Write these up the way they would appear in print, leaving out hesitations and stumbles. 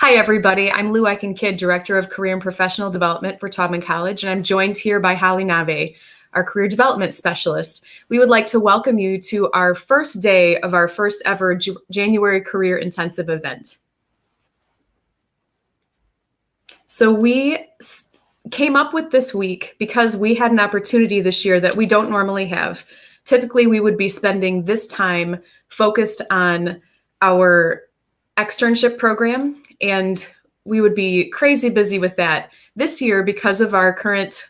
Hi, everybody. I'm Lou Kidd, Director of Career and Professional Development for Taubman College, and I'm joined here by Holly Nave, our Career Development Specialist. We would like to welcome you to our first day of our first ever January Career Intensive event. So we came up with this week because we had an opportunity this year that we don't normally have. Typically, we would be spending this time focused on our externship program, and we would be crazy busy with that. This year, because of our current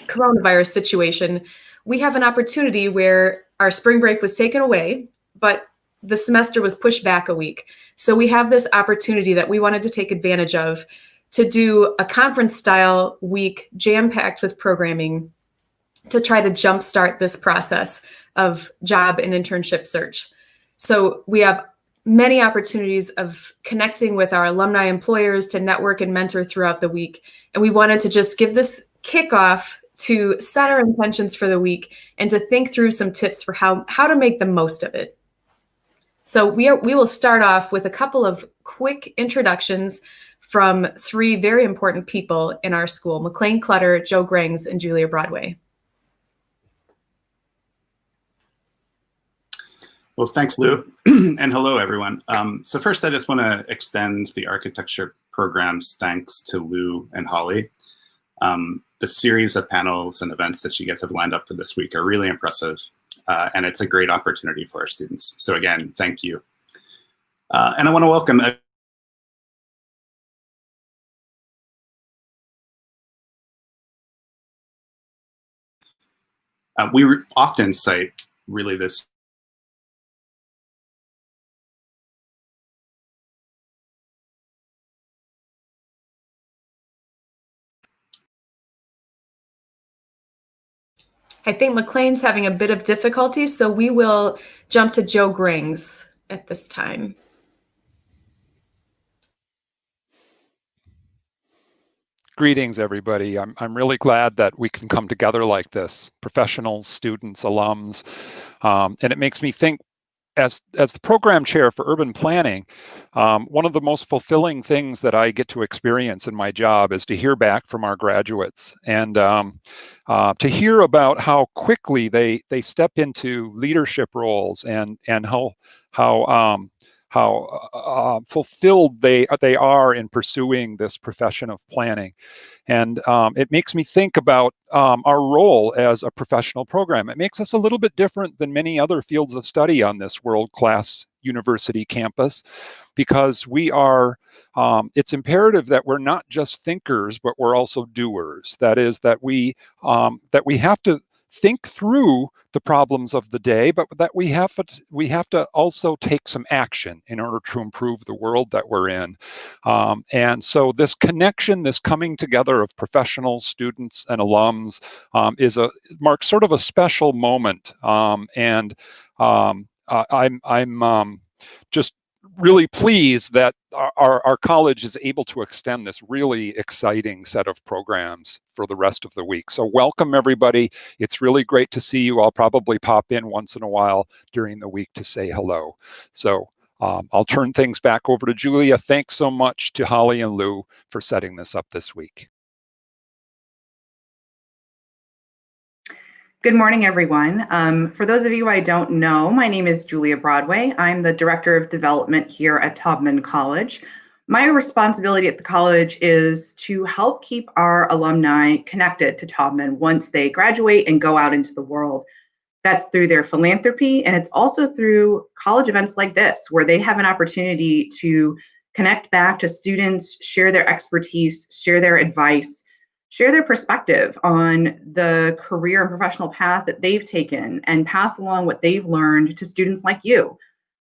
coronavirus situation, we have an opportunity where our spring break was taken away, but the semester was pushed back a week. So we have this opportunity that we wanted to take advantage of to do a conference-style week jam-packed with programming to try to jumpstart this process of job and internship search. So we have many opportunities of connecting with our alumni employers to network and mentor throughout the week. And we wanted to just give this kickoff to set our intentions for the week and to think through some tips for how to make the most of it. So we will start off with a couple of quick introductions from three very important people in our school: McLean Clutter, Joe Grangs, and Julia Broadway. Well, thanks, Lou, and hello, everyone. So first, I just want to extend the architecture program's thanks to Lou and Holly. The series of panels and events that you guys have lined up for this week are really impressive, and it's a great opportunity for our students. So again, thank you. And I want to welcome we often cite really this I think McLean's having a bit of difficulty, so we will jump to Joe Grangs at this time. Greetings, everybody. I'm really glad that we can come together like this, professionals, students, alums, and it makes me think, as the program chair for urban planning, one of the most fulfilling things that I get to experience in my job is to hear back from our graduates and to hear about how quickly they step into leadership roles and how fulfilled they are in pursuing this profession of planning. And it makes me think about our role as a professional program. It makes us a little bit different than many other fields of study on this world-class university campus, because we are, it's imperative that we're not just thinkers, but we're also doers. That is, that we have to think through the problems of the day, but that we have to also take some action in order to improve the world that we're in. And so this connection, this coming together of professionals, students, and alums marks sort of a special moment. And I'm just really pleased that our college is able to extend this really exciting set of programs for the rest of the week. So welcome, everybody. It's really great to see you. I'll probably pop in once in a while during the week to say hello. So I'll turn things back over to Julia. Thanks so much to Holly and Lou for setting this up this week. Good morning, everyone. For those of you I don't know, my name is Julia Broadway. I'm the Director of Development here at Taubman College. My responsibility at the college is to help keep our alumni connected to Taubman once they graduate and go out into the world. That's through their philanthropy, and it's also through college events like this, where they have an opportunity to connect back to students, share their expertise, share their advice, share their perspective on the career and professional path that they've taken, and pass along what they've learned to students like you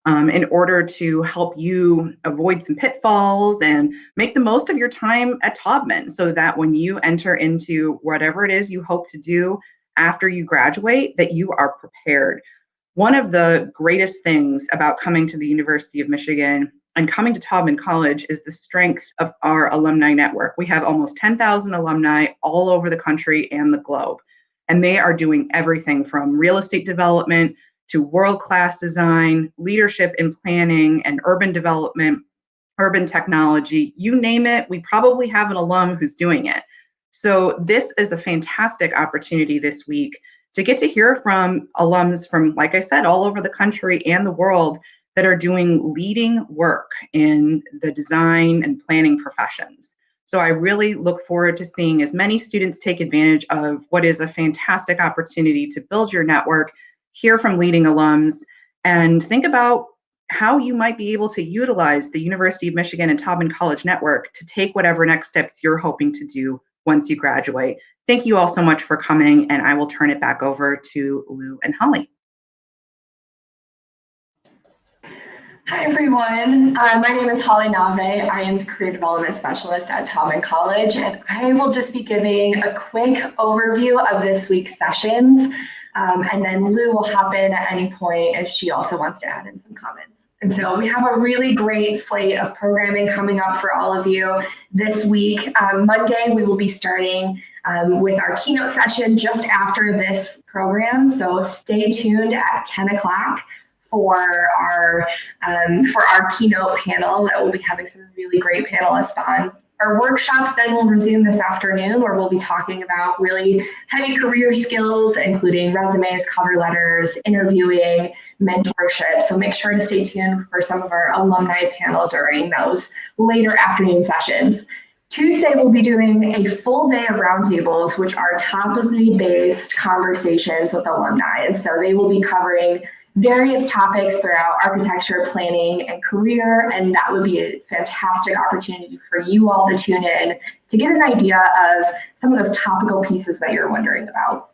in order to help you avoid some pitfalls and make the most of your time at Taubman, so that when you enter into whatever it is you hope to do after you graduate, that you are prepared. One of the greatest things about coming to the University of Michigan and coming to Taubman College is the strength of our alumni network. We have almost 10,000 alumni all over the country and the globe, and they are doing everything from real estate development to world-class design, leadership in planning and urban development, urban technology, you name it, we probably have an alum who's doing it. So this is a fantastic opportunity this week to get to hear from alums from, like I said, all over the country and the world that are doing leading work in the design and planning professions. So I really look forward to seeing as many students take advantage of what is a fantastic opportunity to build your network, hear from leading alums, and think about how you might be able to utilize the University of Michigan and Taubman College network to take whatever next steps you're hoping to do once you graduate. Thank you all so much for coming, and I will turn it back over to Lou and Holly. Hi everyone, my name is Holly Nave. I am the Career Development Specialist at Taubman College, and I will just be giving a quick overview of this week's sessions, and then Lou will hop in at any point if she also wants to add in some comments. And so we have a really great slate of programming coming up for all of you this week. Monday, we will be starting with our keynote session just after this program, so stay tuned at 10 o'clock. For our keynote panel that we'll be having some really great panelists on. Our workshops then will resume this afternoon, where we'll be talking about really heavy career skills, including resumes, cover letters, interviewing, mentorship. So make sure to stay tuned for some of our alumni panel during those later afternoon sessions. Tuesday, we'll be doing a full day of roundtables, which are topically based conversations with alumni. And so they will be covering various topics throughout architecture, planning, and career, and that would be a fantastic opportunity for you all to tune in to get an idea of some of those topical pieces that you're wondering about.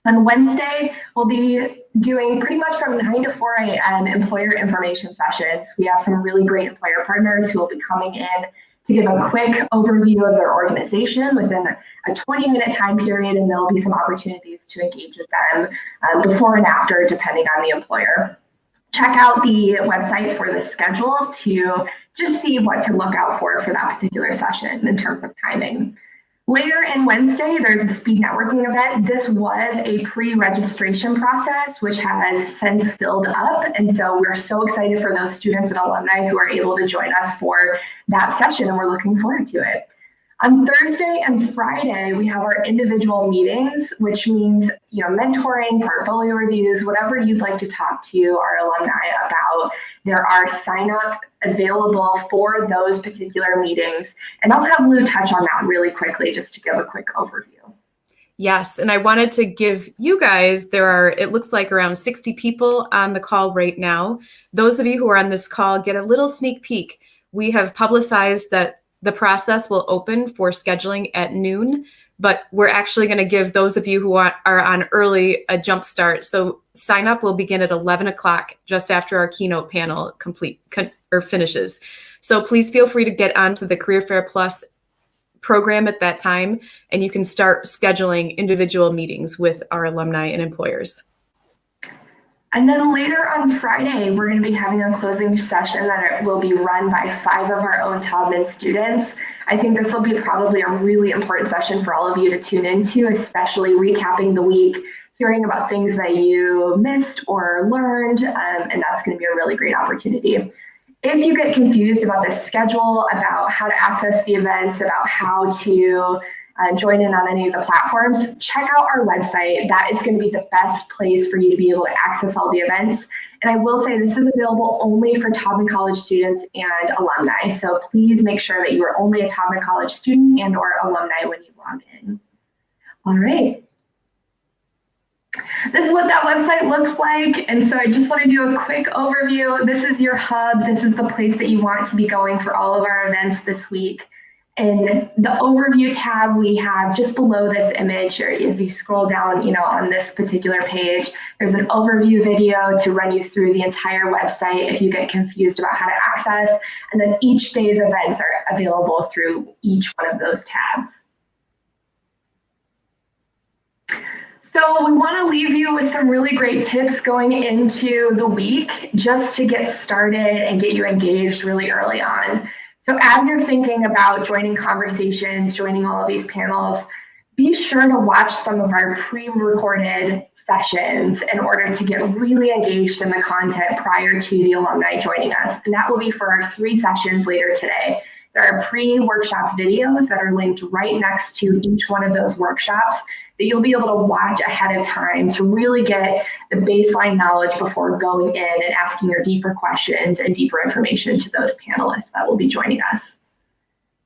On Wednesday, we'll be doing pretty much from 9 to 4 a.m. employer information sessions. We have some really great employer partners who will be coming in to give a quick overview of their organization within a 20-minute time period, and there'll be some opportunities to engage with them before and after, depending on the employer. Check out the website for the schedule to just see what to look out for that particular session in terms of timing. Later in Wednesday, there's a speed networking event. This was a pre-registration process, which has since filled up. And so we're so excited for those students and alumni who are able to join us for that session, and we're looking forward to it. On Thursday and Friday, we have our individual meetings, which means, mentoring, portfolio reviews, whatever you'd like to talk to our alumni about. There are sign-up available for those particular meetings. And I'll have Lou touch on that really quickly just to give a quick overview. Yes, and I wanted to give you guys, it looks like around 60 people on the call right now. Those of you who are on this call get a little sneak peek. We have publicized that the process will open for scheduling at noon, but we're actually going to give those of you who are on early a jump start. So sign up will begin at 11 o'clock just after our keynote panel finishes. So please feel free to get onto the Career Fair Plus program at that time, and you can start scheduling individual meetings with our alumni and employers. And then later on Friday, we're going to be having a closing session that will be run by 5 of our own Taubman students. I think this will be probably a really important session for all of you to tune into, especially recapping the week, hearing about things that you missed or learned, and that's going to be a really great opportunity. If you get confused about the schedule, about how to access the events, about how to join in on any of the platforms, check out our website. That is going to be the best place for you to be able to access all the events. And I will say this is available only for Taubman College students and alumni. So please make sure that you are only a Taubman College student and or alumni when you log in. All right. This is what that website looks like. And so I just want to do a quick overview. This is your hub. This is the place that you want to be going for all of our events this week. In the overview tab, we have just below this image, or if you scroll down, on this particular page, there's an overview video to run you through the entire website if you get confused about how to access. And then each day's events are available through each one of those tabs. So we want to leave you with some really great tips going into the week just to get started and get you engaged really early on. So as you're thinking about joining conversations, joining all of these panels, be sure to watch some of our pre-recorded sessions in order to get really engaged in the content prior to the alumni joining us. And that will be for our 3 sessions later today. There are pre-workshop videos that are linked right next to each one of those workshops that you'll be able to watch ahead of time to really get the baseline knowledge before going in and asking your deeper questions and deeper information to those panelists that will be joining us.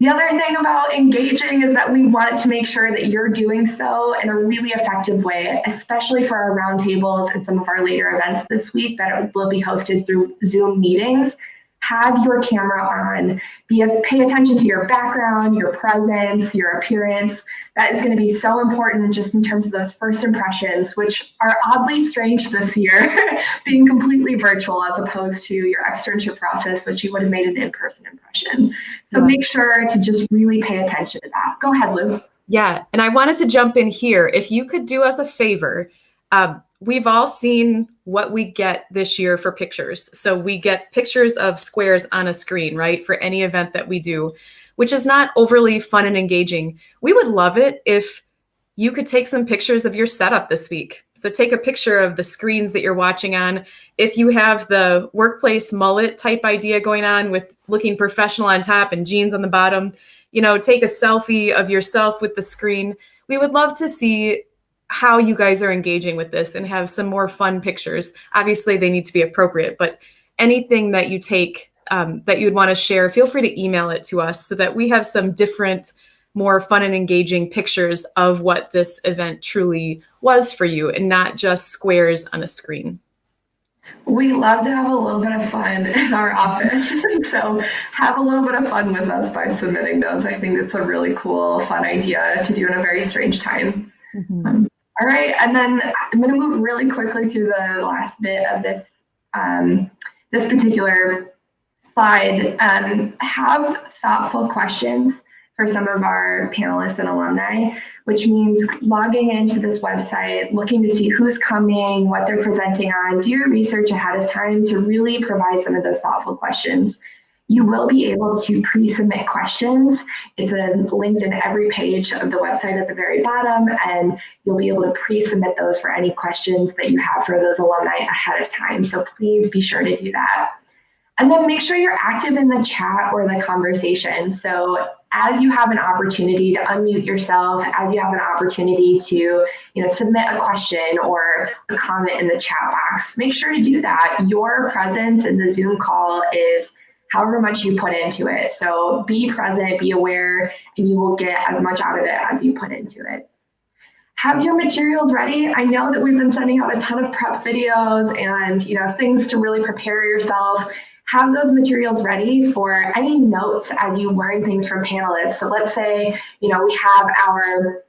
The other thing about engaging is that we want to make sure that you're doing so in a really effective way, especially for our roundtables and some of our later events this week that will be hosted through Zoom meetings. Have your camera on, pay attention to your background, your presence, your appearance. That is going to be so important just in terms of those first impressions, which are oddly strange this year, being completely virtual as opposed to your externship process, which you would have made an in-person impression. So make sure to just really pay attention to that. Go ahead, Lou. Yeah, and I wanted to jump in here. If you could do us a favor, we've all seen what we get this year for pictures. So we get pictures of squares on a screen, right, for any event that we do, which is not overly fun and engaging. We would love it if you could take some pictures of your setup this week. So take a picture of the screens that you're watching on. If you have the workplace mullet type idea going on with looking professional on top and jeans on the bottom, take a selfie of yourself with the screen. We would love to see how you guys are engaging with this and have some more fun pictures. Obviously, they need to be appropriate, but anything that you take that you'd want to share, feel free to email it to us so that we have some different, more fun and engaging pictures of what this event truly was for you and not just squares on a screen. We love to have a little bit of fun in our office. So have a little bit of fun with us by submitting those. I think it's a really cool, fun idea to do in a very strange time. Mm-hmm. All right, and then I'm going to move really quickly through the last bit of this this particular slide. Have thoughtful questions for some of our panelists and alumni, which means logging into this website, looking to see who's coming, what they're presenting on, do your research ahead of time to really provide some of those thoughtful questions. You will be able to pre-submit questions. It's linked in every page of the website at the very bottom, and you'll be able to pre-submit those for any questions that you have for those alumni ahead of time. So please be sure to do that. And then make sure you're active in the chat or the conversation. So as you have an opportunity to unmute yourself, as you have an opportunity to submit a question or a comment in the chat box, make sure to do that. Your presence in the Zoom call is however much you put into it. So be present, be aware, and you will get as much out of it as you put into it. Have your materials ready. I know that we've been sending out a ton of prep videos and things to really prepare yourself. Have those materials ready for any notes as you learn things from panelists. So let's say we have our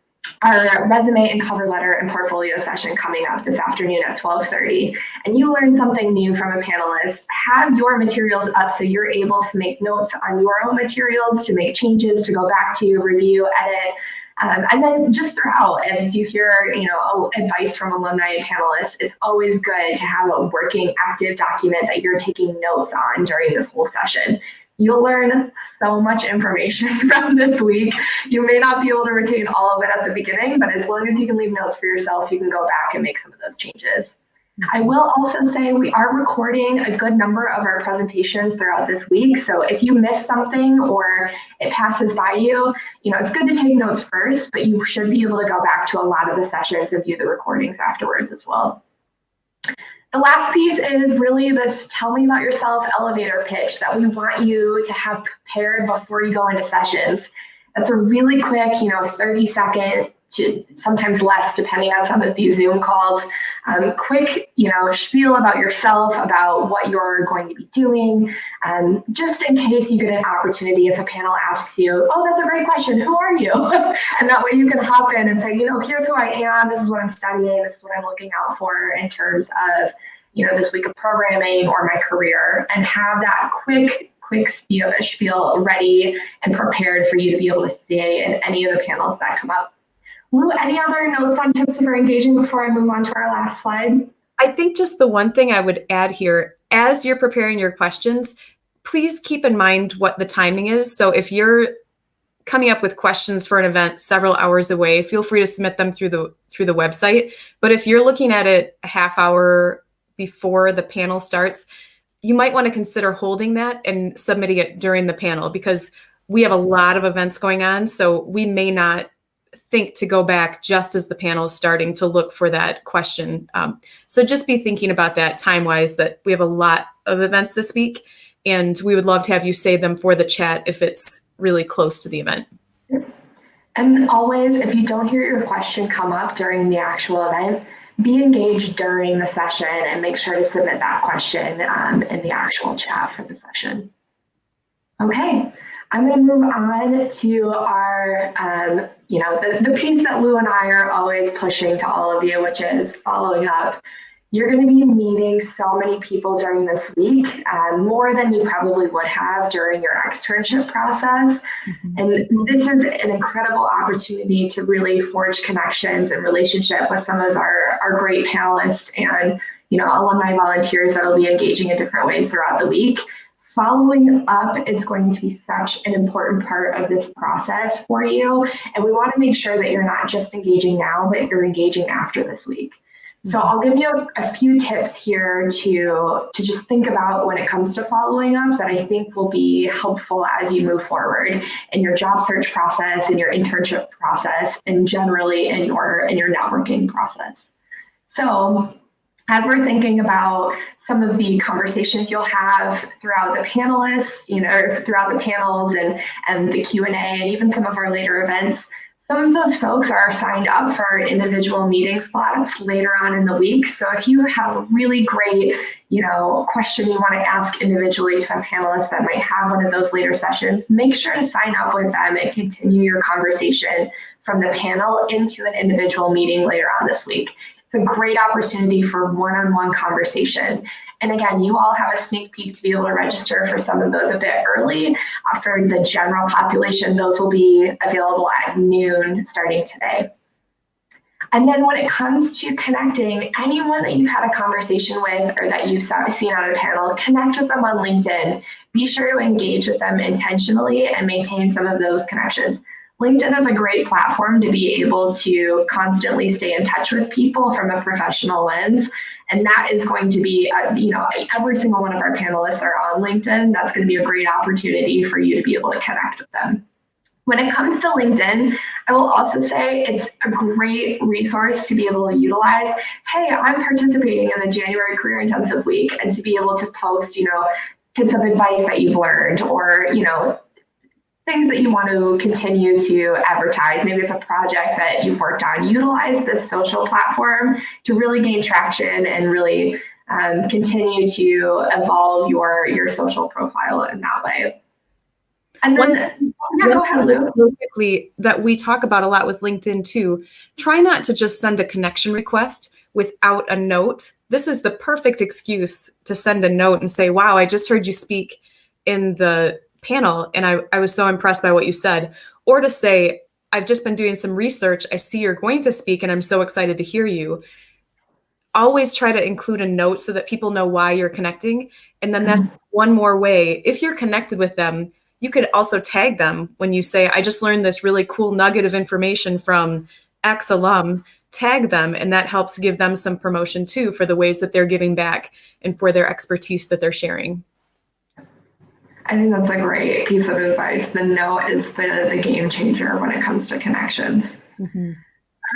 resume and cover letter and portfolio session coming up this afternoon at 12:30, and you learn something new from a panelist. Have your materials up so you're able to make notes on your own materials, to make changes, to go back to, review, edit. And then just throughout, as you hear, advice from alumni and panelists, it's always good to have a working, active document that you're taking notes on during this whole session. You'll learn so much information from this week. You may not be able to retain all of it at the beginning, but as long as you can leave notes for yourself, you can go back and make some of those changes. I will also say we are recording a good number of our presentations throughout this week. So if you miss something or it passes by you, it's good to take notes first, but you should be able to go back to a lot of the sessions and view the recordings afterwards as well. The last piece is really this tell me about yourself elevator pitch that we want you to have prepared before you go into sessions. That's a really quick, 30-second, sometimes less depending on some of these Zoom calls. Quick, spiel about yourself, about what you're going to be doing, just in case you get an opportunity if a panel asks you, oh, that's a great question, who are you? And that way you can hop in and say, here's who I am, this is what I'm studying, this is what I'm looking out for in terms of, this week of programming or my career, and have that quick spiel ready and prepared for you to be able to say in any of the panels that come up. Lou, any other notes on tips for engaging before I move on to our last slide? I think just the one thing I would add here, as you're preparing your questions, please keep in mind what the timing is. So if you're coming up with questions for an event several hours away, feel free to submit them through the website. But if you're looking at it a half hour before the panel starts, you might want to consider holding that and submitting it during the panel, because we have a lot of events going on. So we may not think to go back just as the panel is starting to look for that question. So just be thinking about that time-wise, that we have a lot of events this week, and we would love to have you save them for the chat if it's really close to the event. And always, if you don't hear your question come up during the actual event, be engaged during the session and make sure to submit that question in the actual chat for the session. Okay, I'm going to move on to our, the piece that Lou and I are always pushing to all of you, which is following up. You're going to be meeting so many people during this week, more than you probably would have during your externship process. Mm-hmm. And this is an incredible opportunity to really forge connections and relationship with some of our great panelists and alumni volunteers that will be engaging in different ways throughout the week. Following up is going to be such an important part of this process for you. And we want to make sure that you're not just engaging now, but you're engaging after this week. So I'll give you a few tips here to just think about when it comes to following up that I think will be helpful as you move forward in your job search process, in your internship process, and generally in your networking process. So as we're thinking about some of the conversations you'll have throughout the panelists, throughout the panels and the Q&A, and even some of our later events, some of those folks are signed up for our individual meeting slots later on in the week. So if you have a really great, question you want to ask individually to a panelist that might have one of those later sessions, make sure to sign up with them and continue your conversation from the panel into an individual meeting later on this week. It's a great opportunity for one-on-one conversation. And again, you all have a sneak peek to be able to register for some of those a bit early. For the general population, those will be available at noon starting today. And then when it comes to connecting, anyone that you've had a conversation with or that you've seen on a panel, connect with them on LinkedIn. Be sure to engage with them intentionally and maintain some of those connections. LinkedIn is a great platform to be able to constantly stay in touch with people from a professional lens. And that is going to be, every single one of our panelists are on LinkedIn. That's going to be a great opportunity for you to be able to connect with them. When it comes to LinkedIn, I will also say it's a great resource to be able to utilize. Hey, I'm participating in the January Career Intensive Week, and to be able to post, tips of advice that you've learned, or, things that you want to continue to advertise. Maybe it's a project that you've worked on. Utilize this social platform to really gain traction and really continue to evolve your social profile in that way. And then, go ahead, Lou. Real quickly, that we talk about a lot with LinkedIn too. Try not to just send a connection request without a note. This is the perfect excuse to send a note and say, wow, I just heard you speak in the panel and I was so impressed by what you said. Or to say, I've just been doing some research. I see you're going to speak and I'm so excited to hear you. Always try to include a note so that people know why you're connecting. And then that's one more way. If you're connected with them, you could also tag them when you say, I just learned this really cool nugget of information from X alum. Tag them, and that helps give them some promotion too for the ways that they're giving back and for their expertise that they're sharing. I think that's a great piece of advice. The note is the game changer when it comes to connections. Mm-hmm.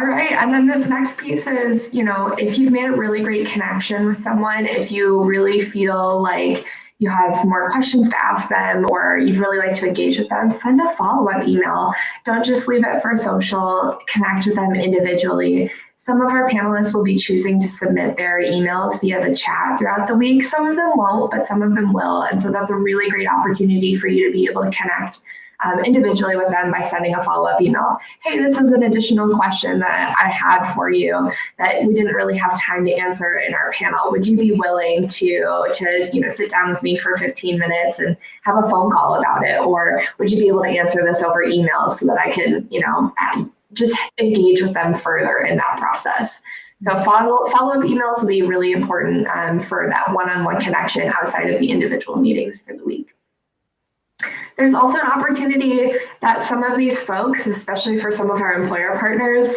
All right, and then this next piece is, if you've made a really great connection with someone, if you really feel like you have more questions to ask them or you'd really like to engage with them, send a follow-up email. Don't just leave it for social, connect with them individually. Some of our panelists will be choosing to submit their emails via the chat throughout the week. Some of them won't, but some of them will. And so that's a really great opportunity for you to be able to connect individually with them by sending a follow-up email. Hey, this is an additional question that I had for you that we didn't really have time to answer in our panel. Would you be willing to sit down with me for 15 minutes and have a phone call about it? Or would you be able to answer this over email so that I can, just engage with them further in that process? So follow-up emails will be really important for that one-on-one connection outside of the individual meetings for the week. There's also an opportunity that some of these folks, especially for some of our employer partners,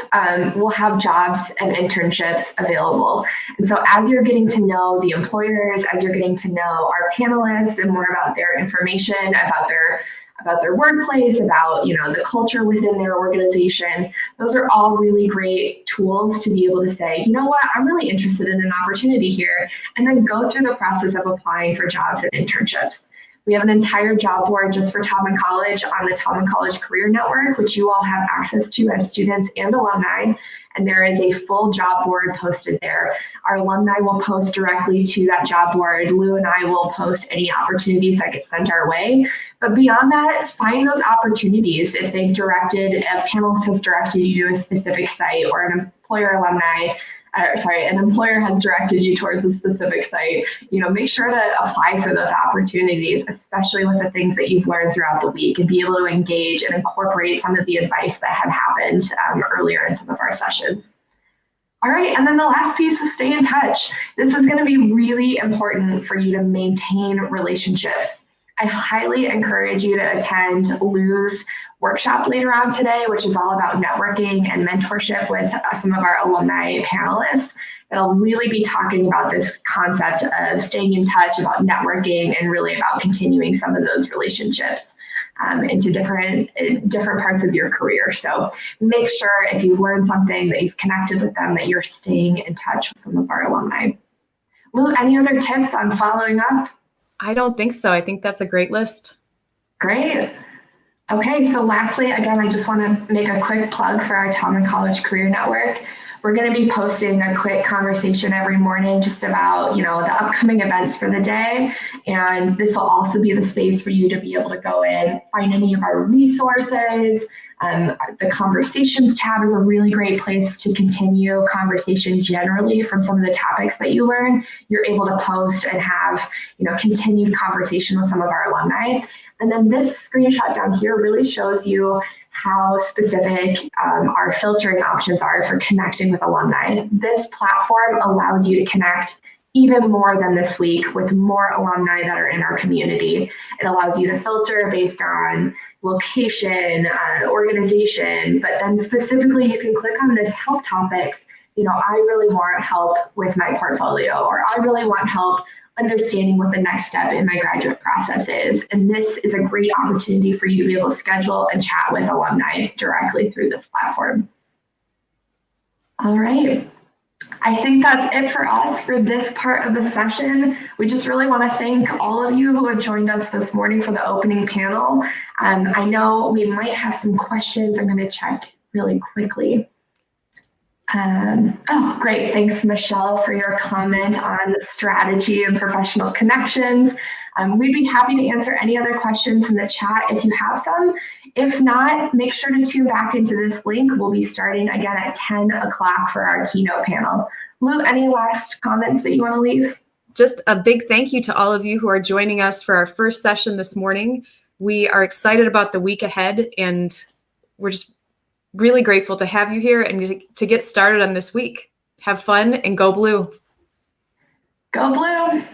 will have jobs and internships available. And so as you're getting to know the employers, as you're getting to know our panelists and more about their information, about their workplace, about the culture within their organization, those are all really great tools to be able to say, you know what, I'm really interested in an opportunity here, and then go through the process of applying for jobs and internships. We have an entire job board just for Taubman College on the Taubman College Career Network, which you all have access to as students and alumni. And there is a full job board posted there. Our alumni will post directly to that job board. Lou and I will post any opportunities that get sent our way. But beyond that, find those opportunities. If a panelist has directed you to a specific site, or an employer has directed you towards a specific site, make sure to apply for those opportunities, especially with the things that you've learned throughout the week, and be able to engage and incorporate some of the advice that had happened earlier in some of our sessions. All right, and then the last piece is stay in touch. This is going to be really important for you to maintain relationships. I highly encourage you to attend Lou's workshop later on today, which is all about networking and mentorship with some of our alumni panelists. It'll really be talking about this concept of staying in touch, about networking, and really about continuing some of those relationships into different parts of your career. So make sure if you've learned something, that you've connected with them, that you're staying in touch with some of our alumni. Lou, any other tips on following up? I don't think so. I think that's a great list. Great. Okay, so lastly, again, I just want to make a quick plug for our Taubman College Career Network. We're going to be posting a quick conversation every morning just about, the upcoming events for the day. And this will also be the space for you to be able to go in, find any of our resources. The conversations tab is a really great place to continue conversation generally from some of the topics that you learn. You're able to post and have, continued conversation with some of our alumni. And then this screenshot down here really shows you how specific our filtering options are for connecting with alumni. This platform allows you to connect even more than this week with more alumni that are in our community. It allows you to filter based on location, organization, but then specifically you can click on this help topics. I really want help with my portfolio, or I really want help understanding what the next step in my graduate process is. And this is a great opportunity for you to be able to schedule and chat with alumni directly through this platform. All right. I think that's it for us for this part of the session. We just really want to thank all of you who have joined us this morning for the opening panel. I know we might have some questions. I'm going to check really quickly. Oh, great. Thanks, Michelle, for your comment on strategy and professional connections. We'd be happy to answer any other questions in the chat if you have some. If not, make sure to tune back into this link. We'll be starting again at 10 o'clock for our keynote panel. Lou, any last comments that you want to leave? Just a big thank you to all of you who are joining us for our first session this morning. We are excited about the week ahead, and we're just really grateful to have you here and to get started on this week. Have fun and go blue. Go blue.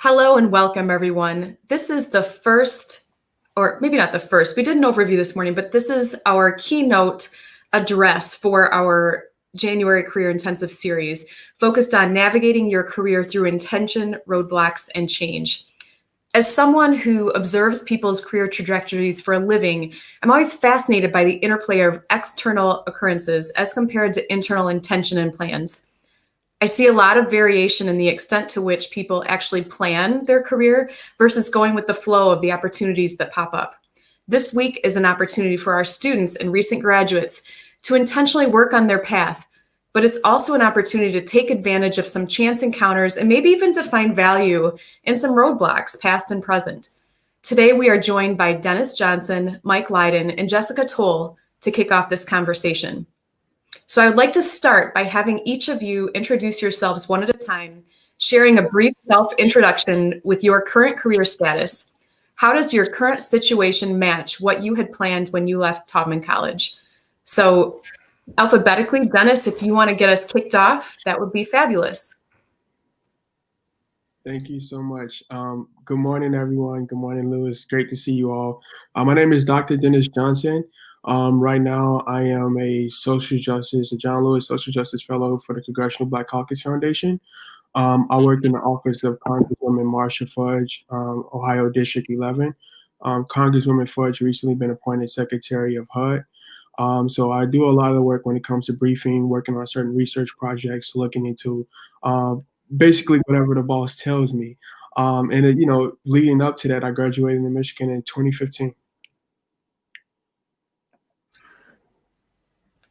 Hello and welcome, everyone. This is the first, or maybe not the first, we did an overview this morning, but this is our keynote address for our January Career Intensive series, focused on navigating your career through intention, roadblocks, and change. As someone who observes people's career trajectories for a living, I'm always fascinated by the interplay of external occurrences as compared to internal intention and plans. I see a lot of variation in the extent to which people actually plan their career versus going with the flow of the opportunities that pop up. This week is an opportunity for our students and recent graduates to intentionally work on their path, but it's also an opportunity to take advantage of some chance encounters and maybe even to find value in some roadblocks, past and present. Today, we are joined by Dennis Johnson, Mike Lydon, and Jessica Toll to kick off this conversation. So I would like to start by having each of you introduce yourselves one at a time, sharing a brief self-introduction with your current career status. How does your current situation match what you had planned when you left Taubman College? So alphabetically, Dennis, if you want to get us kicked off, that would be fabulous. Thank you so much. Good morning, everyone. Good morning, Lewis. Great to see you all. My name is Dr. Dennis Johnson. Right now, I am a John Lewis Social Justice Fellow for the Congressional Black Caucus Foundation. I work in the office of Congresswoman Marsha Fudge, Ohio District 11. Congresswoman Fudge recently been appointed Secretary of HUD. So I do a lot of work when it comes to briefing, working on certain research projects, looking into basically whatever the boss tells me. Leading up to that, I graduated in Michigan in 2015.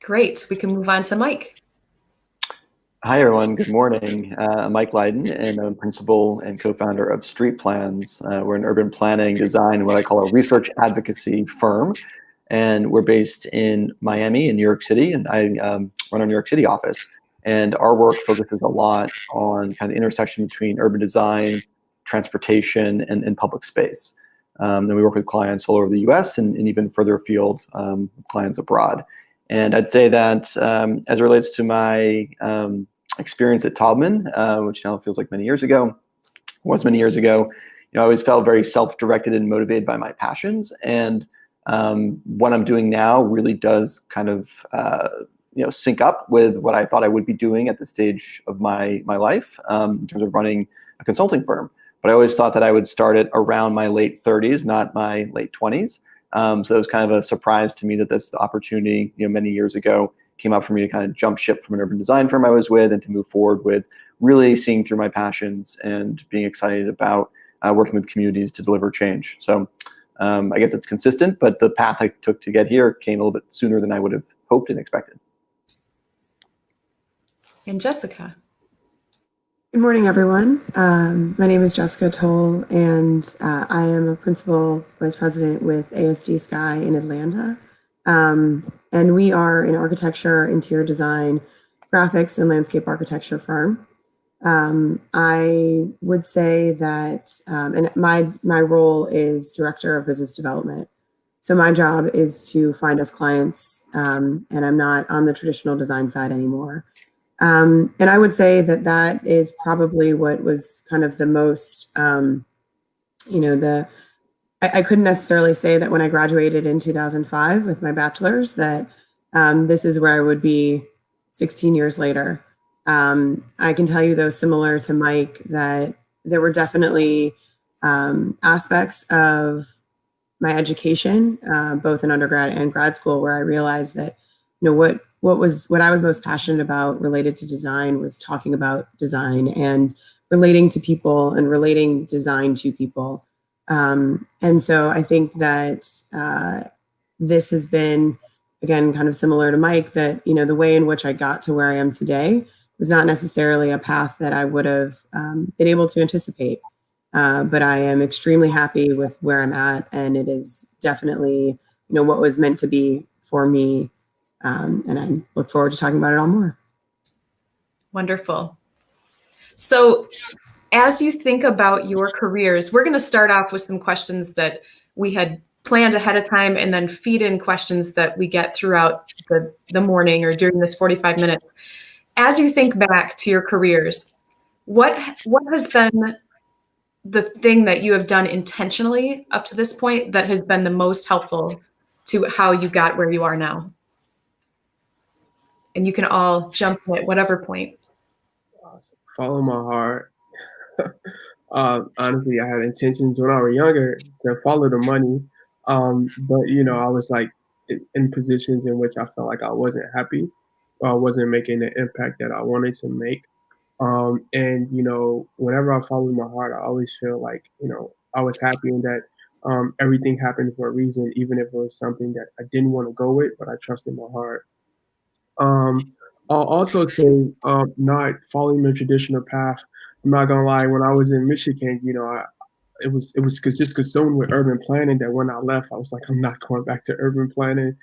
Great. We can move on to Mike. Hi, everyone. Good morning. I'm Mike Lydon, and I'm principal and co-founder of Street Plans. We're an urban planning, design, what I call a research advocacy firm. And we're based in Miami and New York City, and I run our New York City office. And our work focuses a lot on kind of the intersection between urban design, transportation, and public space. Then we work with clients all over the US and even further afield, clients abroad. And I'd say that as it relates to my experience at Taubman, which now feels like many years ago, I always felt very self-directed and motivated by my passions. And what I'm doing now really does kind of sync up with what I thought I would be doing at this stage of my life in terms of running a consulting firm. But I always thought that I would start it around my late 30s, not my late 20s. So it was kind of a surprise to me that this opportunity, many years ago, came up for me to kind of jump ship from an urban design firm I was with and to move forward with really seeing through my passions and being excited about working with communities to deliver change. So I guess it's consistent, but the path I took to get here came a little bit sooner than I would have hoped and expected. And Jessica. Good morning, everyone. My name is Jessica Toll, and I am a principal vice president with ASD Sky in Atlanta. And we are an architecture, interior design, graphics, and landscape architecture firm. I would say that, and my role is director of business development. So my job is to find us clients, and I'm not on the traditional design side anymore. And I would say that is probably what was kind of the most, I couldn't necessarily say that when I graduated in 2005 with my bachelor's that this is where I would be 16 years later. I can tell you, though, similar to Mike, that there were definitely aspects of my education, both in undergrad and grad school, where I realized that, what I was most passionate about related to design was talking about design and relating to people and relating design to people. And so I think that this has been, again, kind of similar to Mike, that, the way in which I got to where I am today was not necessarily a path that I would have been able to anticipate. But I am extremely happy with where I'm at. And it is definitely, what was meant to be for me. And I look forward to talking about it all more. Wonderful. So as you think about your careers, we're going to start off with some questions that we had planned ahead of time and then feed in questions that we get throughout the morning or during this 45 minutes. As you think back to your careers, what has been the thing that you have done intentionally up to this point that has been the most helpful to how you got where you are now? And you can all jump in at whatever point. Follow my heart. Honestly, I had intentions when I was younger to follow the money, but I was like in positions in which I felt like I wasn't happy, or I wasn't making the impact that I wanted to make. And whenever I followed my heart, I always feel like I was happy in that everything happened for a reason, even if it was something that I didn't want to go with, but I trusted my heart. Um, I'll also say not following the traditional path. I'm not gonna lie. When I was in Michigan, it was just consumed with urban planning that when I left, I was like, I'm not going back to urban planning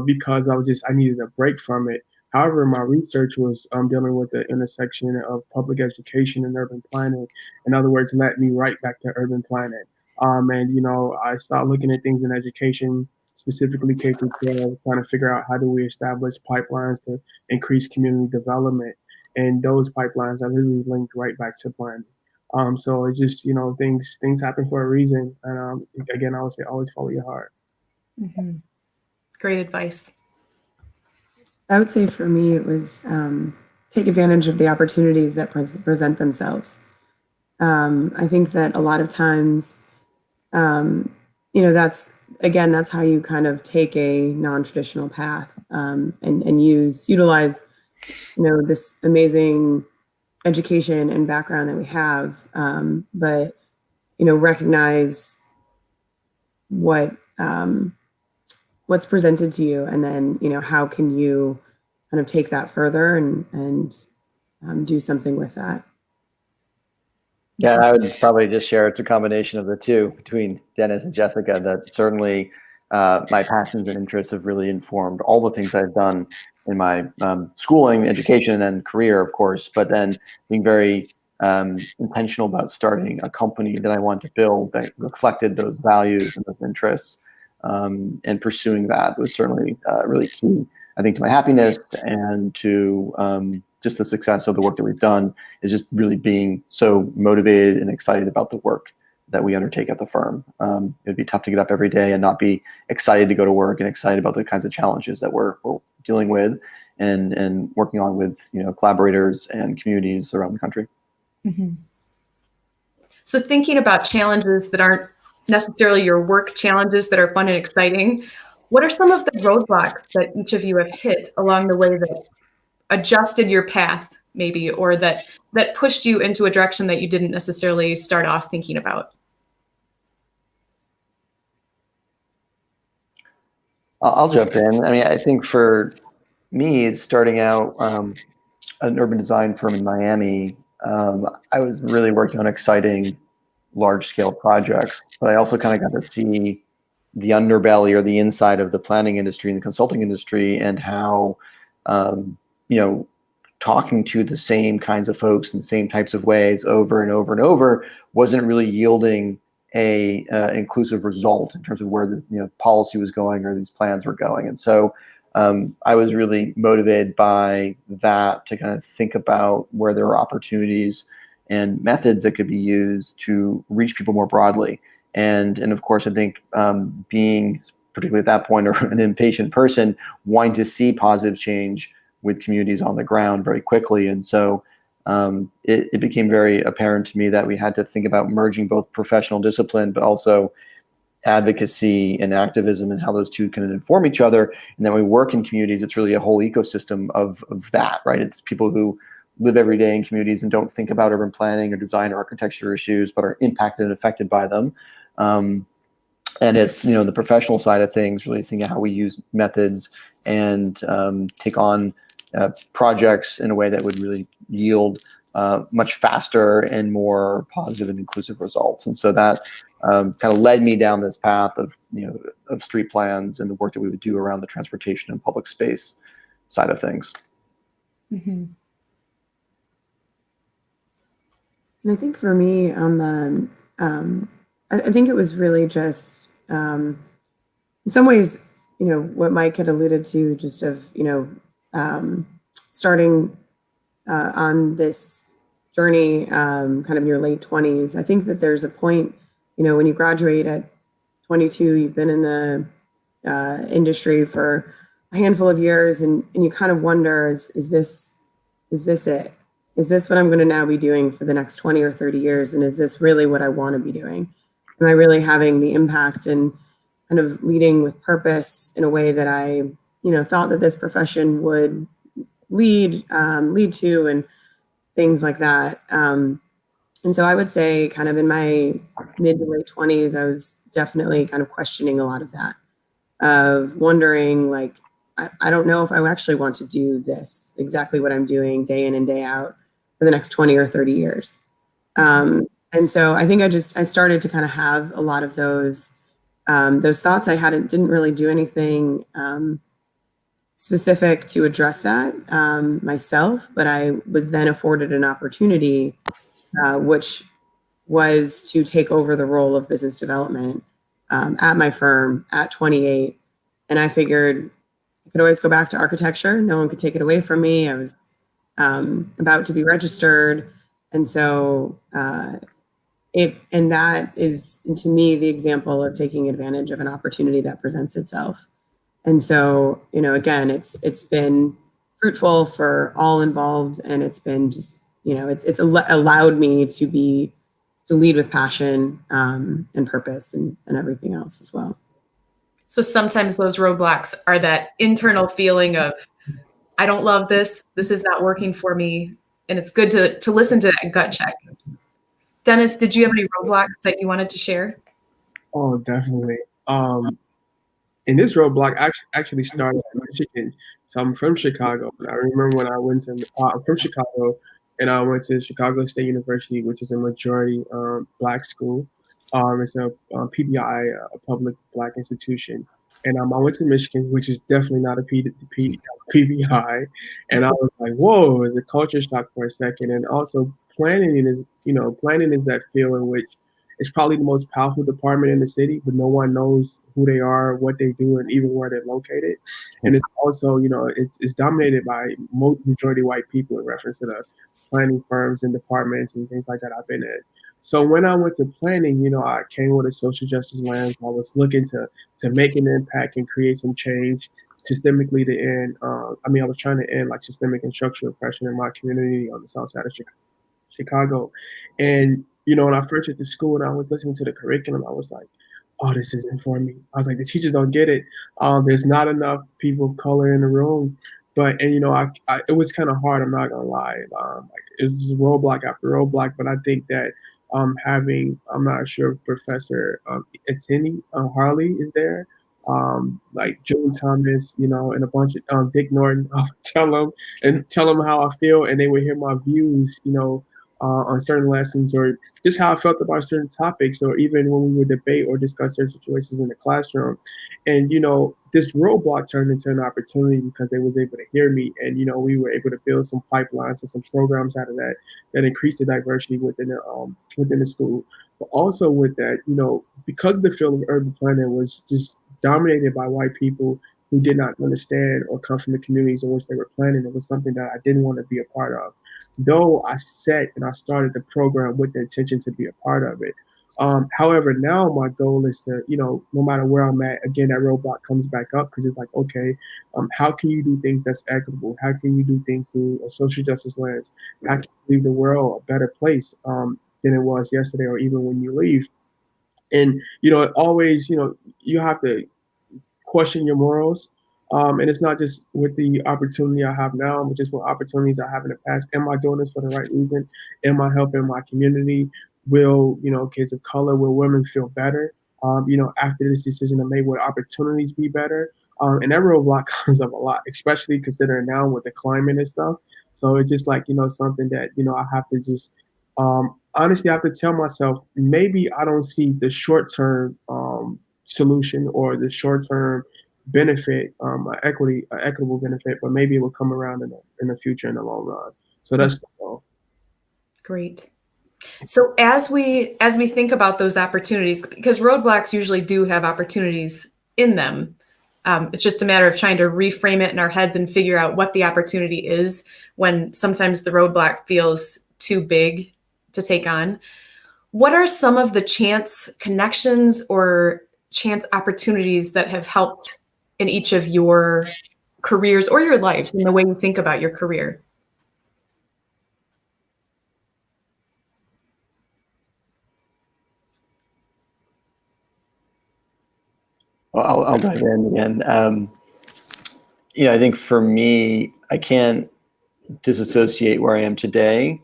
because I needed a break from it. However, my research was dealing with the intersection of public education and urban planning. In other words, led me right back to urban planning. And I started looking at things in education, specifically K through 12, trying to figure out how do we establish pipelines to increase community development. And those pipelines are really linked right back to planning. So it just, things happen for a reason. And again, I would say always follow your heart. Mm-hmm. Great advice. I would say for me, it was take advantage of the opportunities that present themselves. I think that a lot of times, that's how you kind of take a non-traditional path and utilize, this amazing education and background that we have, but recognize what's presented to you, and then how can you kind of take that further and do something with that. Yeah, I would probably just share it's a combination of the two between Dennis and Jessica. That certainly my passions and interests have really informed all the things I've done in my schooling, education, and career, of course. But then being very intentional about starting a company that I wanted to build that reflected those values and those interests, and pursuing that was certainly really key, I think, to my happiness and to just the success of the work that we've done, is just really being so motivated and excited about the work that we undertake at the firm. It'd be tough to get up every day and not be excited to go to work and excited about the kinds of challenges that we're dealing with and working on with collaborators and communities around the country. Mm-hmm. So thinking about challenges that aren't necessarily your work challenges that are fun and exciting, what are some of the roadblocks that each of you have hit along the way that adjusted your path, maybe, or that pushed you into a direction that you didn't necessarily start off thinking about? I'll jump in. I mean, I think for me, it's starting out an urban design firm in Miami. I was really working on exciting large-scale projects, but I also kind of got to see the underbelly or the inside of the planning industry and the consulting industry, and how talking to the same kinds of folks in the same types of ways over and over and over wasn't really yielding a inclusive result in terms of where the policy was going or these plans were going. And so I was really motivated by that to kind of think about where there are opportunities and methods that could be used to reach people more broadly. And of course, I think being, particularly at that point, an impatient person, wanting to see positive change with communities on the ground very quickly. And so it became very apparent to me that we had to think about merging both professional discipline, but also advocacy and activism, and how those two can inform each other. And then when we work in communities, it's really a whole ecosystem of that, right? It's people who live every day in communities and don't think about urban planning or design or architecture issues, but are impacted and affected by them. And it's, the professional side of things, really thinking how we use methods and take on projects in a way that would really yield much faster and more positive and inclusive results. And so that kind of led me down this path of street plans and the work that we would do around the transportation and public space side of things. Mm-hmm. And I think for me, on the, I think it was really just, in some ways, what Mike had alluded to, just of, starting on this journey, kind of in your late 20s, I think that there's a point, when you graduate at 22, you've been in the industry for a handful of years, and you kind of wonder, is this it? Is this what I'm going to now be doing for the next 20 or 30 years? And is this really what I want to be doing? Am I really having the impact and kind of leading with purpose in a way that I, thought that this profession would lead to, and things like that. And so I would say kind of in my mid to late 20s, I was definitely kind of questioning a lot of that, of wondering, like, I don't know if I actually want to do this, exactly what I'm doing day in and day out for the next 20 or 30 years. And so I think I started to kind of have a lot of those thoughts. I didn't really do anything specific to address that myself, but I was then afforded an opportunity, which was to take over the role of business development at my firm at 28. And I figured I could always go back to architecture. No one could take it away from me. I was about to be registered. And so that is, to me, the example of taking advantage of an opportunity that presents itself. And so, again, it's been fruitful for all involved, and it's been just, it's allowed me to lead with passion and purpose and everything else as well. So sometimes those roadblocks are that internal feeling of, I don't love this. This is not working for me. And it's good to listen to that gut check. Dennis, did you have any roadblocks that you wanted to share? Oh, definitely. And this roadblock actually started in Michigan. So I'm from Chicago. I remember when I went to, I'm from Chicago, and I went to Chicago State University, which is a majority Black school. It's a PBI, a public Black institution. And I went to Michigan, which is definitely not a PBI. And I was like, whoa, it's a culture shock for a second. And also planning is that field in which it's probably the most powerful department in the city, but no one knows who they are, what they do, and even where they're located. And it's also, it's dominated by majority white people in reference to the planning firms and departments and things like that I've been in. So when I went to planning, I came with a social justice lens. I was looking to make an impact and create some change systemically to end. I was trying to end like systemic and structural oppression in my community on the south side of Chicago. And, when I first went to school and I was listening to the curriculum, I was like, oh, this isn't for me. I was like, the teachers don't get it. There's not enough people of color in the room. But, and, it was kind of hard, I'm not going to lie. It was roadblock after roadblock. But I think that I'm not sure if Professor Etienne Harley is there. Like June Thomas, and a bunch of Dick Norton, I'll tell them how I feel, and they would hear my views, on certain lessons, or just how I felt about certain topics, or even when we would debate or discuss certain situations in the classroom. And, this roadblock turned into an opportunity because they was able to hear me. And, we were able to build some pipelines and some programs out of that increased the diversity within the school. But also with that, because the field of urban planning was just dominated by white people who did not understand or come from the communities in which they were planning, it was something that I didn't want to be a part of. Though I set and I started the program with the intention to be a part of it. However, now my goal is to, no matter where I'm at, again, that roadblock comes back up because it's like, okay, how can you do things that's equitable? How can you do things through a social justice lens? How can you leave the world a better place than it was yesterday or even when you leave? And, it always, you have to question your morals. And it's not just with the opportunity I have now, but just with opportunities I have in the past. Am I doing this for the right reason? Am I helping my community? Will, kids of color, will women feel better? After this decision I made, will opportunities be better? And that roadblock comes up a lot, especially considering now with the climate and stuff. So it's just like, something that, I have to just, honestly, I have to tell myself, maybe I don't see the short-term solution or the short-term benefit, equitable benefit, but maybe it will come around in the future in the long run. So that's the goal. Great. So as we think about those opportunities, because roadblocks usually do have opportunities in them, it's just a matter of trying to reframe it in our heads and figure out what the opportunity is when sometimes the roadblock feels too big to take on. What are some of the chance connections or chance opportunities that have helped in each of your careers or your life in the way you think about your career? Well, I'll dive in again. I think for me, I can't disassociate where I am today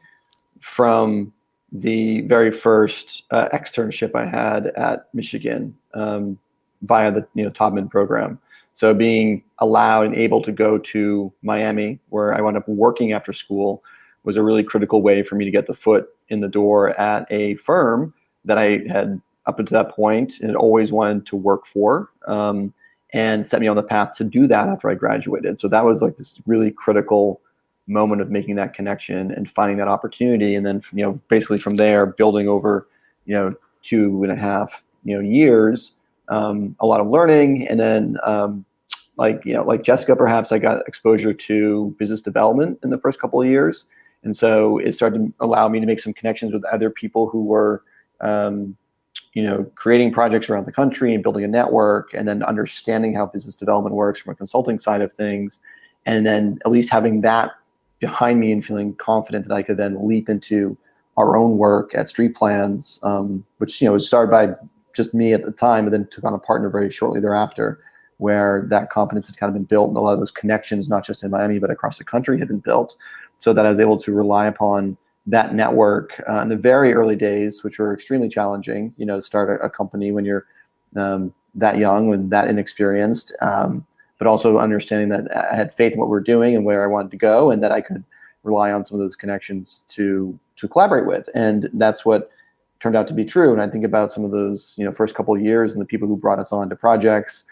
from the very first externship I had at Michigan via the Taubman program. So being allowed and able to go to Miami, where I wound up working after school, was a really critical way for me to get the foot in the door at a firm that I had up until that point and always wanted to work for, and set me on the path to do that after I graduated. So that was like this really critical moment of making that connection and finding that opportunity, and then basically from there building over 2.5 years, a lot of learning, and then like Jessica, perhaps I got exposure to business development in the first couple of years, and so it started to allow me to make some connections with other people who were creating projects around the country and building a network, and then understanding how business development works from a consulting side of things, and then at least having that behind me and feeling confident that I could then leap into our own work at Street Plans, which was started by just me at the time, and then took on a partner very shortly thereafter, where that confidence had kind of been built, and a lot of those connections, not just in Miami but across the country, had been built, so that I was able to rely upon that network in the very early days, which were extremely challenging. To start a company when you're that young and that inexperienced. But also understanding that I had faith in what we were doing and where I wanted to go, and that I could rely on some of those connections to collaborate with. And that's what turned out to be true. And I think about some of those first couple of years and the people who brought us on to projects,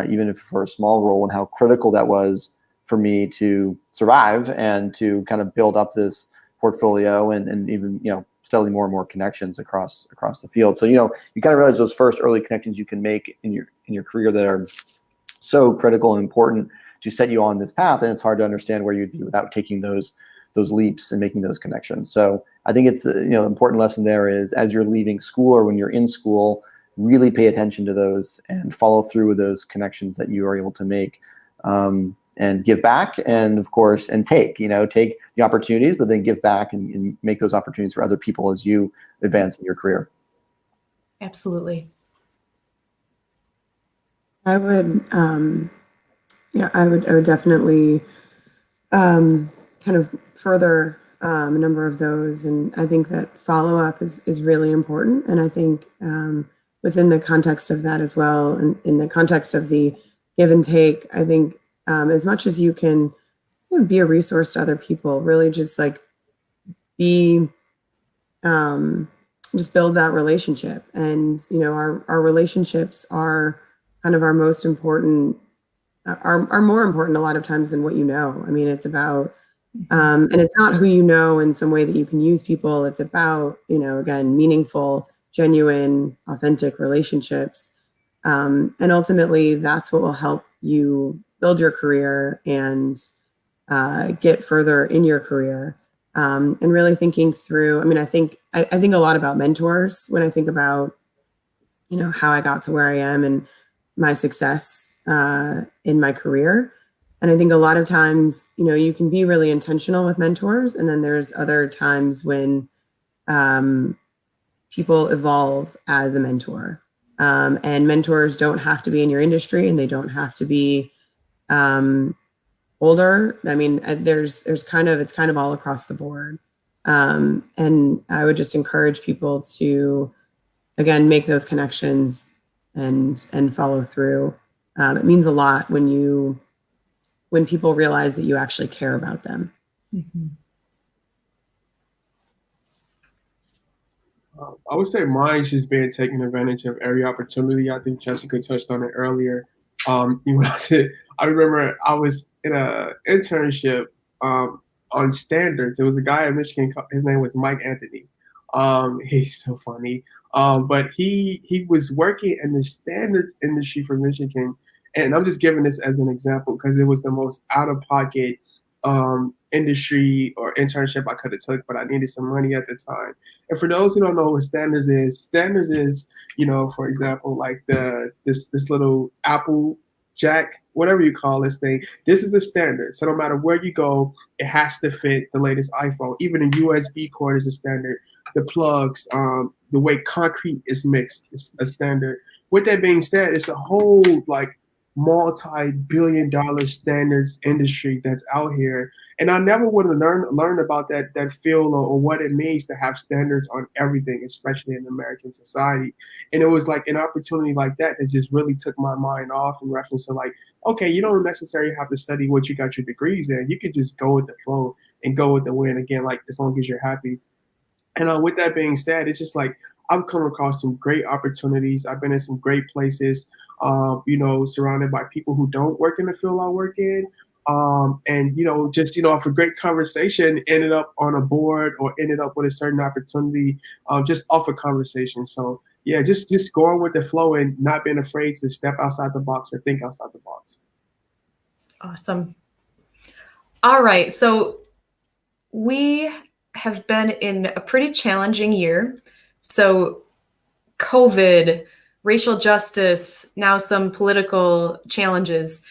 even if for a small role, and how critical that was for me to survive and to kind of build up this portfolio and even steadily more and more connections across the field. So you kind of realize those first early connections you can make in your career that are so critical and important to set you on this path, and it's hard to understand where you'd be without taking those leaps and making those connections. So I think it's the important lesson there is, as you're leaving school or when you're in school, really pay attention to those and follow through with those connections that you are able to make, and give back, and of course, and take the opportunities, but then give back and make those opportunities for other people as you advance in your career. Absolutely. I would, I would definitely kind of further a number of those, and I think that follow-up is really important. And I think within the context of that as well, and in the context of the give and take, I think as much as you can be a resource to other people, really just be just build that relationship. And our relationships are kind of our most important, are more important a lot of times than what you know. I mean, it's about and it's not who you know in some way that you can use people. It's about again, meaningful, genuine, authentic relationships, and ultimately that's what will help you build your career and get further in your career. And really thinking through, I mean, I think a lot about mentors when I think about, how I got to where I am and my success in my career. And I think a lot of times, you can be really intentional with mentors. And then there's other times when people evolve as a mentor. And mentors don't have to be in your industry, and they don't have to be older. I mean, it's kind of all across the board. And I would just encourage people to, again, make those connections and follow through. It means a lot when people realize that you actually care about them. Mm-hmm. I would say mine's just being taking advantage of every opportunity. I think Jessica touched on it earlier. I remember I was in an internship on standards. It was a guy at Michigan. His name was Mike Anthony. He's so funny. But he was working in the standards industry for Michigan. And I'm just giving this as an example because it was the most out-of-pocket industry or internship I could have took, but I needed some money at the time. And for those who don't know what standards is, for example, like this little Apple Jack, whatever you call this thing. This is the standard. So no matter where you go, it has to fit the latest iPhone. Even a USB cord is a standard. The plugs, the way concrete is mixed is a standard. With that being said, it's a whole multi-billion-dollar standards industry that's out here. And I never would have learned about that field or what it means to have standards on everything, especially in American society. And it was like an opportunity like that just really took my mind off in reference to okay, you don't necessarily have to study what you got your degrees in. You could just go with the flow and go with the wind again, as long as you're happy. And with that being said, it's just I've come across some great opportunities. I've been in some great places, surrounded by people who don't work in the field I work in. And off a great conversation, ended up on a board or ended up with a certain opportunity, just off a conversation. So yeah, just going with the flow and not being afraid to step outside the box or think outside the box. Awesome. All right. So we have been in a pretty challenging year. So COVID, racial justice, now some political challenges.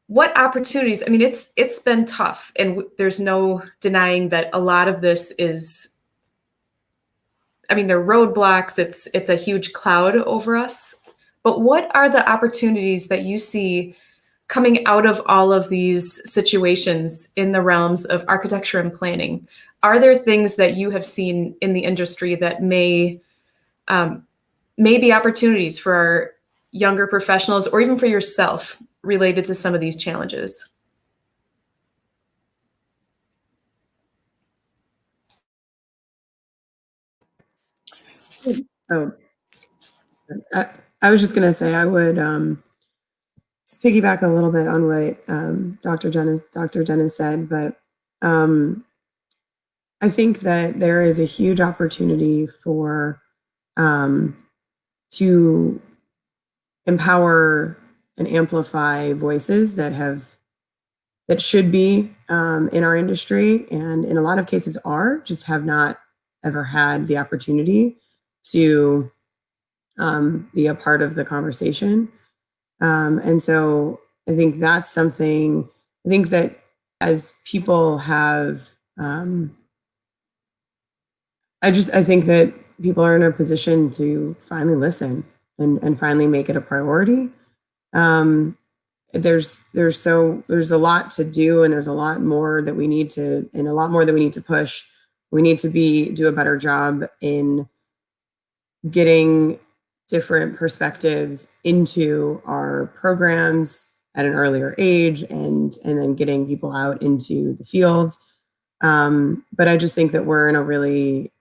What opportunities? I mean, it's been tough, and there's no denying that a lot of this is, there are roadblocks. It's a huge cloud over us. But what are the opportunities that you see coming out of all of these situations in the realms of architecture and planning? Are there things that you have seen in the industry that may be opportunities for our younger professionals or even for yourself related to some of these challenges? Oh, I was just going to say I would piggyback a little bit on what Dr. Dennis said, but I think that there is a huge opportunity for to empower and amplify voices that should be in our industry, and in a lot of cases just have not ever had the opportunity to be a part of the conversation. And so I think that's something, I think that as people have, I think that people are in a position to finally listen and finally make it a priority. There's a lot to do, and there's a lot more that we need to push. We need to do a better job in getting different perspectives into our programs at an earlier age, and then getting people out into the field. But I just think that we're in a really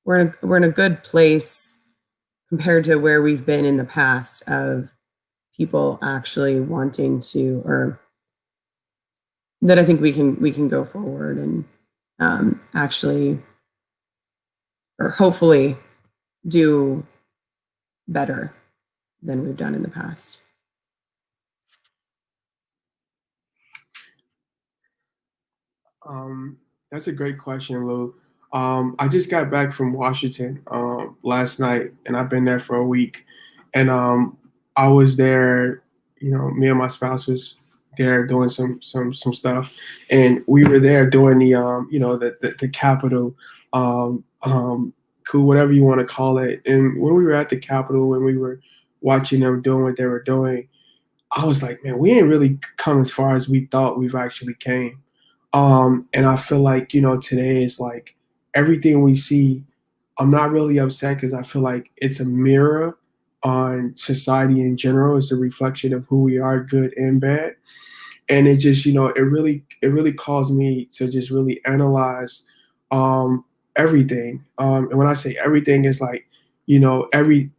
we're in a good place compared to where we've been in the past of people actually wanting to, or that I think we can go forward and actually, or hopefully, do better than we've done in the past. That's a great question, Lou. I just got back from Washington last night, and I've been there for a week. And I was there, me and my spouse was there doing some stuff, and we were there doing the Capitol coup, whatever you want to call it. And when we were at the Capitol, when we were watching them doing what they were doing, I was like, man, we ain't really come as far as we thought we've actually came. And I feel like, today is like everything we see, I'm not really upset because I feel like it's a mirror on society in general. It's a reflection of who we are, good and bad. And it just, it really caused me to just really analyze everything. And when I say everything, it's like, every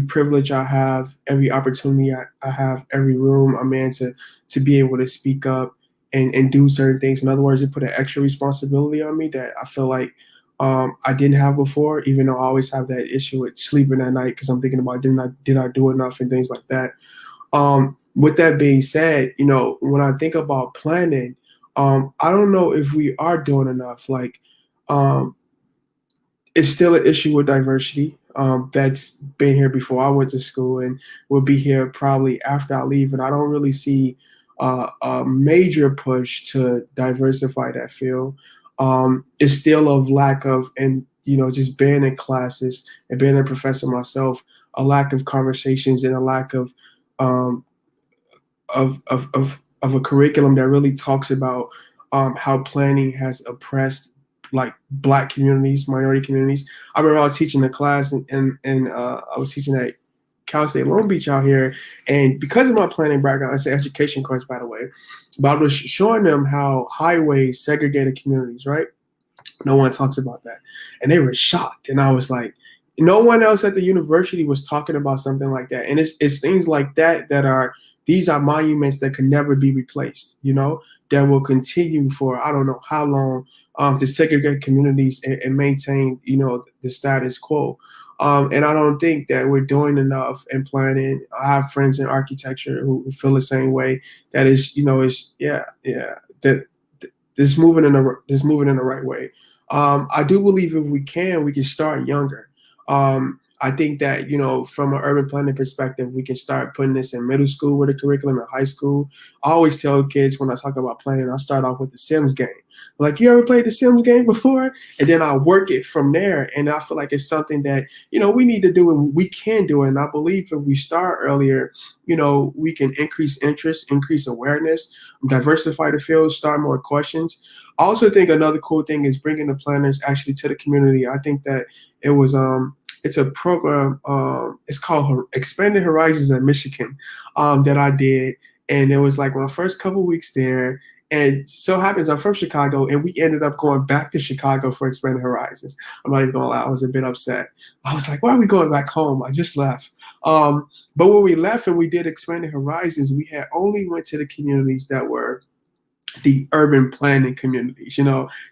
privilege I have, every opportunity I have, every room I'm in to be able to speak up and do certain things. In other words, it put an extra responsibility on me that I feel like I didn't have before, even though I always have that issue with sleeping at night because I'm thinking about did I do enough and things like that. with that being said, when I think about planning, I don't know if we are doing enough. Like, it's still an issue with diversity. That's been here before I went to school and will be here probably after I leave. And I don't really see a major push to diversify that field. It's still a lack of, and just being in classes and being a professor myself, a lack of conversations and a lack um, of a curriculum that really talks about how planning has oppressed like Black communities, minority communities. I remember I was teaching a class and I was teaching at Cal State Long Beach out here, and because of my planning background, it's an education course, by the way, but I was showing them how highways segregated communities, right? No one talks about that, and they were shocked, and I was like, no one else at the university was talking about something like that, and it's things like that these are monuments that can never be replaced, that will continue for I don't know how long, to segregate communities and maintain, the status quo. And I don't think that we're doing enough in planning. I have friends in architecture who feel the same way. That is, that this moving in the right way. I do believe if we can start younger. I think that, from an urban planning perspective, we can start putting this in middle school with a curriculum, in high school. I always tell kids when I talk about planning, I start off with the Sims game. Like, you ever played the Sims game before? And then I work it from there. And I feel like it's something that, we need to do and we can do it. And I believe if we start earlier, we can increase interest, increase awareness, diversify the field, start more questions. I also think another cool thing is bringing the planners actually to the community. I think that it's a program, it's called Expanded Horizons at Michigan, that I did. And it was like my first couple weeks there. And so happens I'm from Chicago, and we ended up going back to Chicago for Expanded Horizons. I'm not even gonna lie, I was a bit upset. I was like, why are we going back home? I just left. But when we left and we did Expanded Horizons, we had only went to the communities that were the urban planning communities.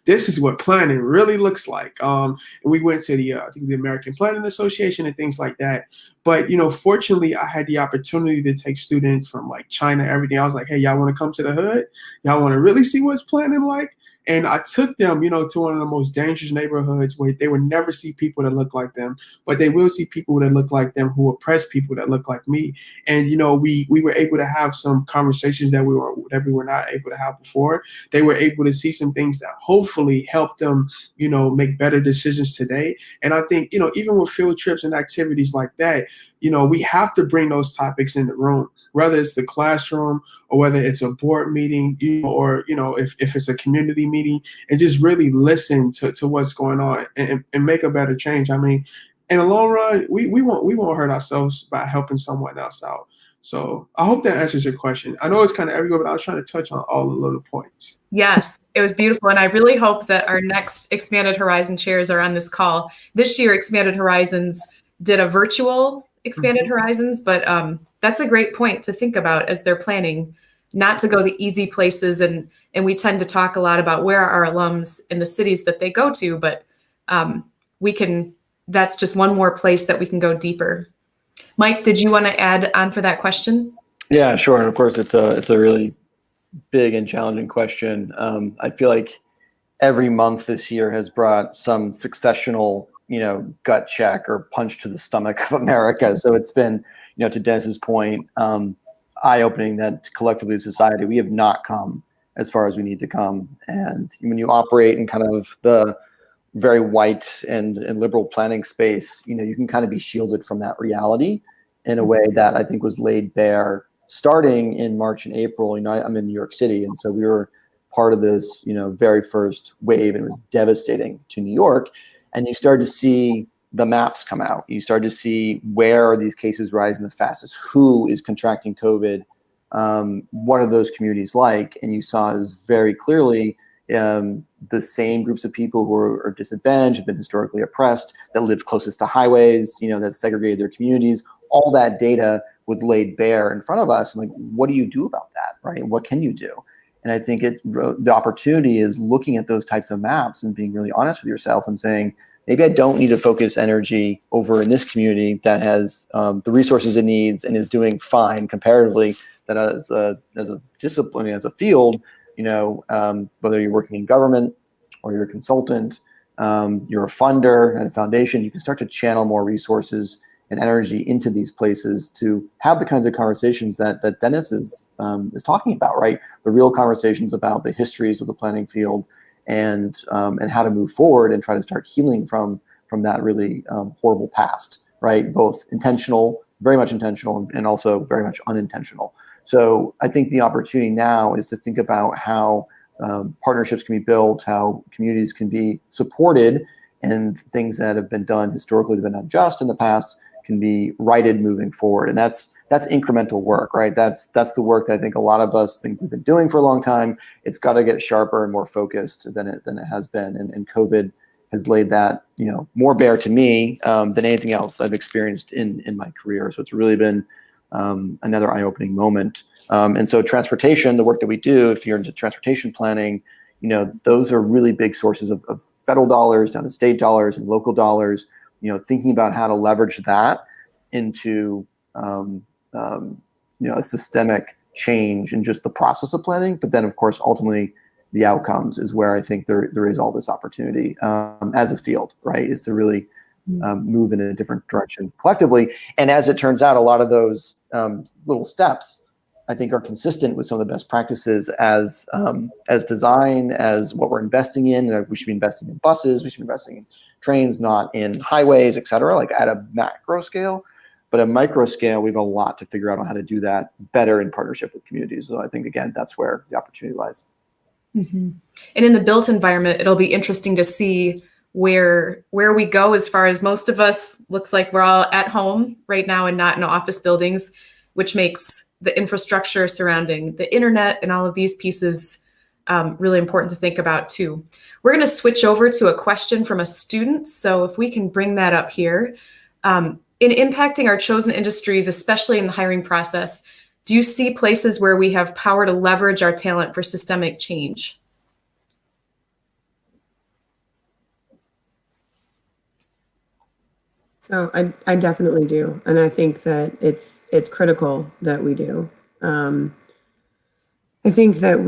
This is what planning really looks like. And we went to the I think the American Planning Association and things like that. But fortunately, I had the opportunity to take students from like China, everything. I was like, hey, y'all want to come to the hood? Y'all want to really see what's planning like? And I took them, to one of the most dangerous neighborhoods where they would never see people that look like them, but they will see people that look like them who oppress people that look like me. And, we were able to have some conversations that we were not able to have before. They were able to see some things that hopefully help them, make better decisions today. And I think, even with field trips and activities like that, we have to bring those topics in the room, whether it's the classroom or whether it's a board meeting, or, if it's a community meeting, and just really listen to what's going on and make a better change. I mean, in the long run, we won't hurt ourselves by helping someone else out. So I hope that answers your question. I know it's kind of everywhere, but I was trying to touch on all the little points. Yes, it was beautiful. And I really hope that our next Expanded Horizon chairs are on this call. This year, Expanded Horizons did a virtual Expanded Horizons, but that's a great point to think about as they're planning, not to go the easy places. And we tend to talk a lot about where are our alums in the cities that they go to, but that's just one more place that we can go deeper. Mike, did you want to add on for that question? Yeah, sure. And of course, it's a really big and challenging question. I feel like every month this year has brought some successional, gut check or punch to the stomach of America. So it's been, to Dennis's point, eye-opening that collectively as a society, we have not come as far as we need to come. And when you operate in kind of the very white and liberal planning space, you can kind of be shielded from that reality in a way that I think was laid bare starting in March and April. I'm in New York City, and so we were part of this, very first wave, and it was devastating to New York. And you started to see the maps come out. You started to see where are these cases rising the fastest, who is contracting COVID, what are those communities like? And you saw is very clearly the same groups of people who are disadvantaged, have been historically oppressed, that live closest to highways, that segregated their communities. All that data was laid bare in front of us. And like, what do you do about that, right? What can you do? And I think the opportunity is looking at those types of maps and being really honest with yourself and saying, maybe I don't need to focus energy over in this community that has the resources it needs and is doing fine comparatively that as a discipline, as a field, whether you're working in government or you're a consultant, you're a funder at a foundation, you can start to channel more resources and energy into these places to have the kinds of conversations that Dennis is talking about, right? The real conversations about the histories of the planning field and how to move forward and try to start healing from that really horrible past, right? Both intentional, very much intentional, and also very much unintentional. So I think the opportunity now is to think about how partnerships can be built, how communities can be supported, and things that have been done historically that have been unjust in the past can be righted moving forward. And that's incremental work, right? That's the work that I think a lot of us think we've been doing for a long time. It's got to get sharper and more focused than it has been. And COVID has laid that, more bare to me than anything else I've experienced in my career. So it's really been another eye-opening moment. And so transportation, the work that we do, if you're into transportation planning, those are really big sources of federal dollars down to state dollars and local dollars. Thinking about how to leverage that into a systemic change in just the process of planning, but then of course ultimately the outcomes is where I think there is all this opportunity as a field, right? Is to really move in a different direction collectively. And as it turns out, a lot of those little steps I think are consistent with some of the best practices as design, as what we're investing in. We should be investing in buses, we should be investing in trains, not in highways, et cetera, like at a macro scale. But at micro scale, we have a lot to figure out on how to do that better in partnership with communities. So I think, again, that's where the opportunity lies. Mm-hmm. And in the built environment, it'll be interesting to see where we go. As far as most of us, looks like we're all at home right now and not in office buildings, which makes the infrastructure surrounding the internet and all of these pieces really important to think about too. We're going to switch over to a question from a student. So if we can bring that up here. In impacting our chosen industries, especially in the hiring process, do you see places where we have power to leverage our talent for systemic change? So I definitely do. And I think that it's critical that we do. I think that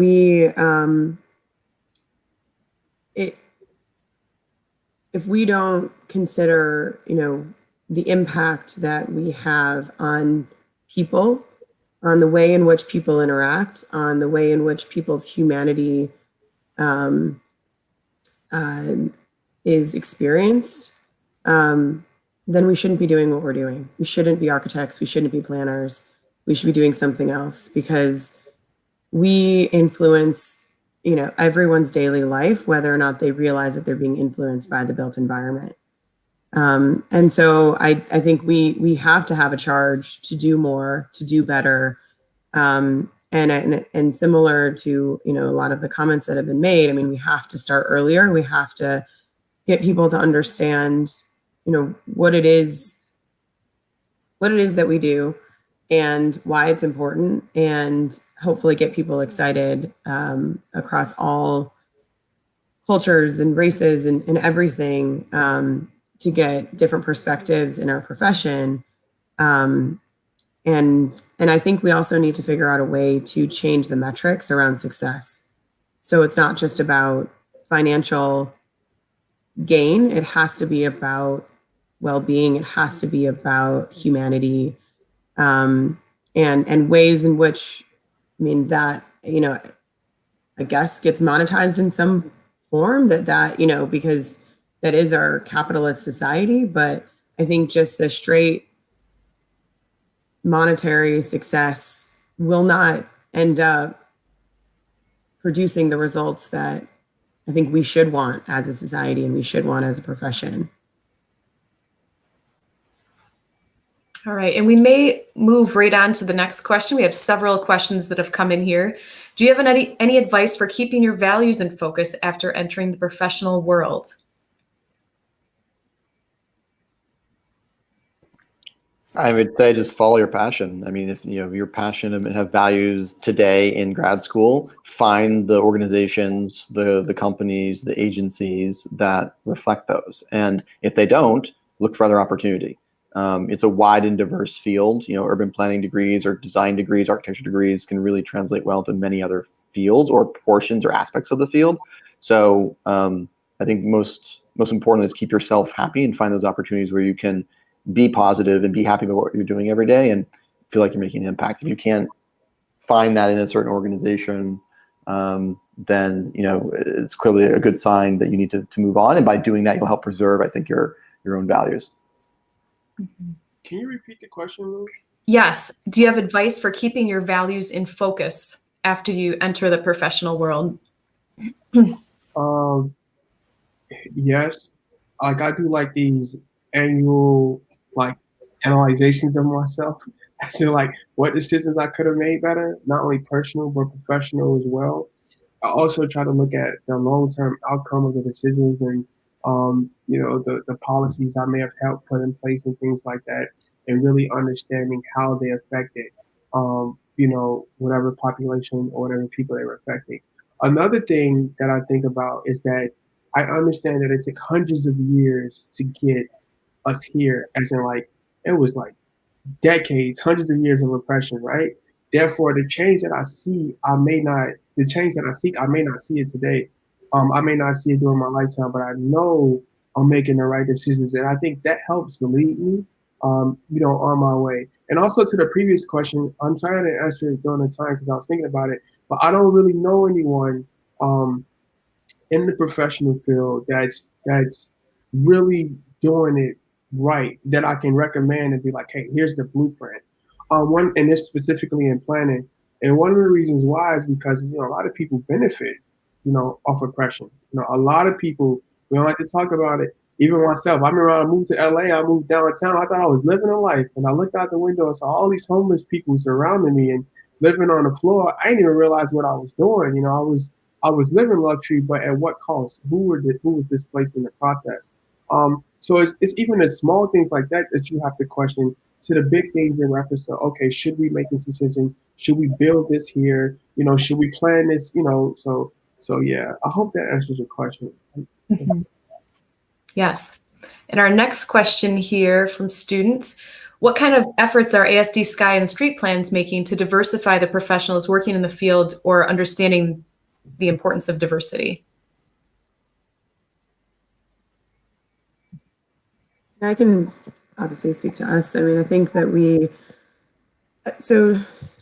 if we don't consider, the impact that we have on people, on the way in which people interact, on the way in which people's humanity is experienced, then we shouldn't be doing what we're doing. We shouldn't be architects. We shouldn't be planners. We should be doing something else, because we influence, everyone's daily life, whether or not they realize that they're being influenced by the built environment. And so I think we have to have a charge to do more, to do better. And similar to, a lot of the comments that have been made, we have to start earlier. We have to get people to understand, what it is that we do and why it's important, and hopefully get people excited across all cultures and races and everything, to get different perspectives in our profession. And I think we also need to figure out a way to change the metrics around success. So it's not just about financial gain. It has to be about well-being. It has to be about humanity, and ways in which, that, I guess gets monetized in some form that, because that is our capitalist society. But I think just the straight monetary success will not end up producing the results that I think we should want as a society and we should want as a profession. All right, and we may move right on to the next question. We have several questions that have come in here. Do you have any advice for keeping your values in focus after entering the professional world? I would say just follow your passion. If you're passionate and have values today in grad school, find the organizations, the companies, the agencies that reflect those. And if they don't, look for other opportunity. it's a wide and diverse field. You know, urban planning degrees or design degrees, architecture degrees can really translate well to many other fields or portions or aspects of the field. So I think most important is keep yourself happy and find those opportunities where you can be positive and be happy about what you're doing every day and feel like you're making an impact. If you can't find that in a certain organization, then it's clearly a good sign that you need to move on. And by doing that, you'll help preserve, I think, your own values. Can you repeat the question, Lou? Yes. Do you have advice for keeping your values in focus after you enter the professional world? Yes. Like I do like these annual like analyzations of myself. As in like what decisions I could have made better, not only personal but professional as well. I also try to look at the long-term outcome of the decisions and the policies I may have helped put in place and things like that, and really understanding how they affected whatever population or whatever people they were affecting. Another thing that I think about is that I understand that it took hundreds of years to get us here, as in like it was like decades, hundreds of years of oppression, right? Therefore, the change that I see, the change that I seek, I may not see it today. I may not see it during my lifetime, but I know I'm making the right decisions. And I think that helps to lead me, on my way. And also to the previous question, I'm trying to answer it during the time because I was thinking about it, but I don't really know anyone in the professional field that's really doing it right that I can recommend and be like, hey, here's the blueprint. And this specifically in planning. And one of the reasons why is because a lot of people benefit, off oppression. A lot of people, we don't like to talk about it. Even myself, I remember when I moved to LA, I moved downtown. I thought I was living a life, and I looked out the window and saw all these homeless people surrounding me and living on the floor. I didn't even realize what I was doing. I was living luxury, but at what cost? Who was displaced in the process? So it's even the small things like that that you have to question, to the big things in reference to, okay, should we make this decision? Should we build this here? Should we plan this? So yeah, I hope that answers your question. Mm-hmm. Yes. And our next question here from students: what kind of efforts are ASD Sky and Street Plans making to diversify the professionals working in the field or understanding the importance of diversity? I can obviously speak to us. I mean, I think that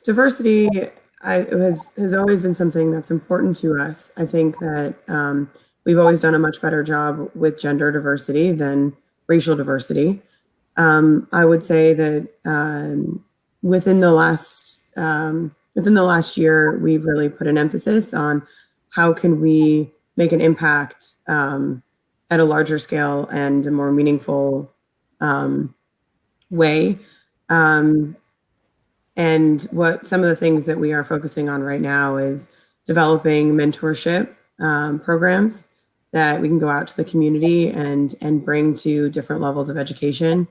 diversity has always been something that's important to us. I think that we've always done a much better job with gender diversity than racial diversity. I would say that within the last year, we've really put an emphasis on how can we make an impact at a larger scale and a more meaningful way. And what some of the things that we are focusing on right now is developing mentorship programs that we can go out to the community and bring to different levels of education,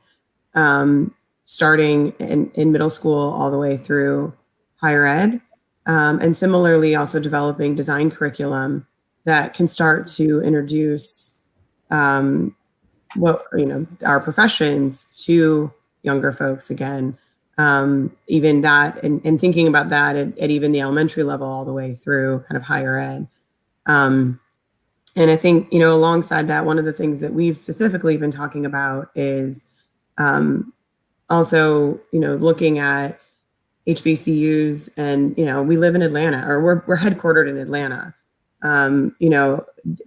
starting in middle school all the way through higher ed. And similarly, also developing design curriculum that can start to introduce our professions to younger folks again. Even that and thinking about that at even the elementary level all the way through kind of higher ed. And I think, alongside that, one of the things that we've specifically been talking about is also, looking at HBCUs and, we live in Atlanta, or we're headquartered in Atlanta.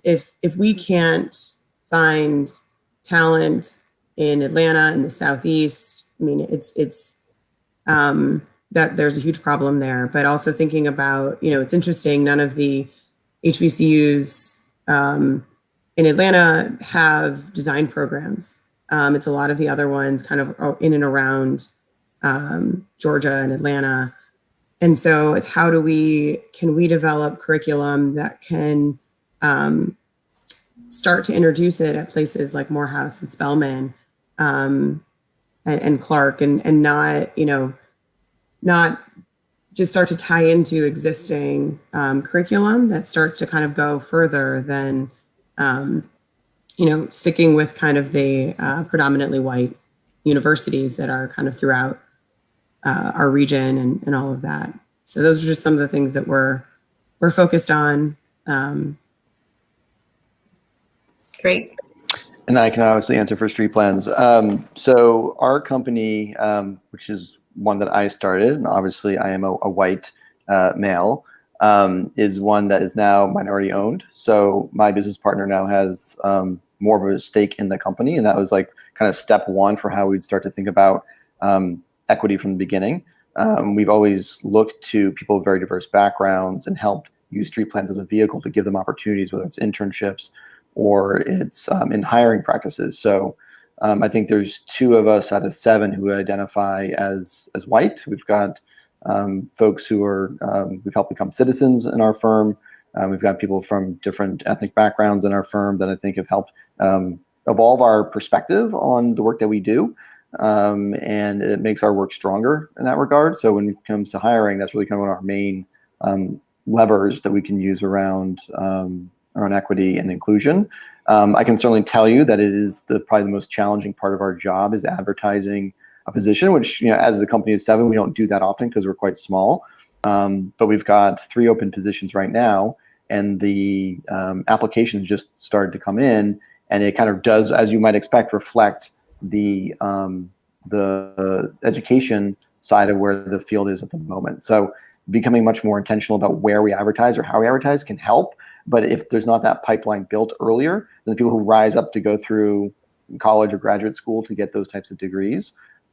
If we can't find talent in Atlanta in the Southeast, I mean, it's that there's a huge problem there. But also thinking about, it's interesting, none of the HBCUs in Atlanta have design programs. It's a lot of the other ones kind of in and around Georgia and Atlanta. And so it's can we develop curriculum that can start to introduce it at places like Morehouse and Spelman and Clark and not just start to tie into existing curriculum that starts to kind of go further than, sticking with kind of the predominantly white universities that are kind of throughout our region and all of that. So those are just some of the things that we're focused on. Great. And I can obviously answer for street plans. So our company, which is one that I started, and obviously I am a white male, is one that is now minority owned. So my business partner now has more of a stake in the company, and that was like kind of step one for how we'd start to think about equity from the beginning. We've always looked to people with very diverse backgrounds and helped use street plans as a vehicle to give them opportunities, whether it's internships or it's in hiring practices. So I think there's 2 of us out of 7 who identify as white. We've got folks who are we've helped become citizens in our firm. We've got people from different ethnic backgrounds in our firm that I think have helped evolve our perspective on the work that we do. And it makes our work stronger in that regard. So when it comes to hiring, that's really kind of one of our main levers that we can use around equity and inclusion. I can certainly tell you that it is probably the most challenging part of our job is advertising a position, which, as a company of 7, we don't do that often because we're quite small. But we've got 3 open positions right now, and the applications just started to come in, and it kind of does, as you might expect, reflect the education side of where the field is at the moment. So becoming much more intentional about where we advertise or how we advertise can help. But if there's not that pipeline built earlier, then the people who rise up to go through college or graduate school to get those types of degrees,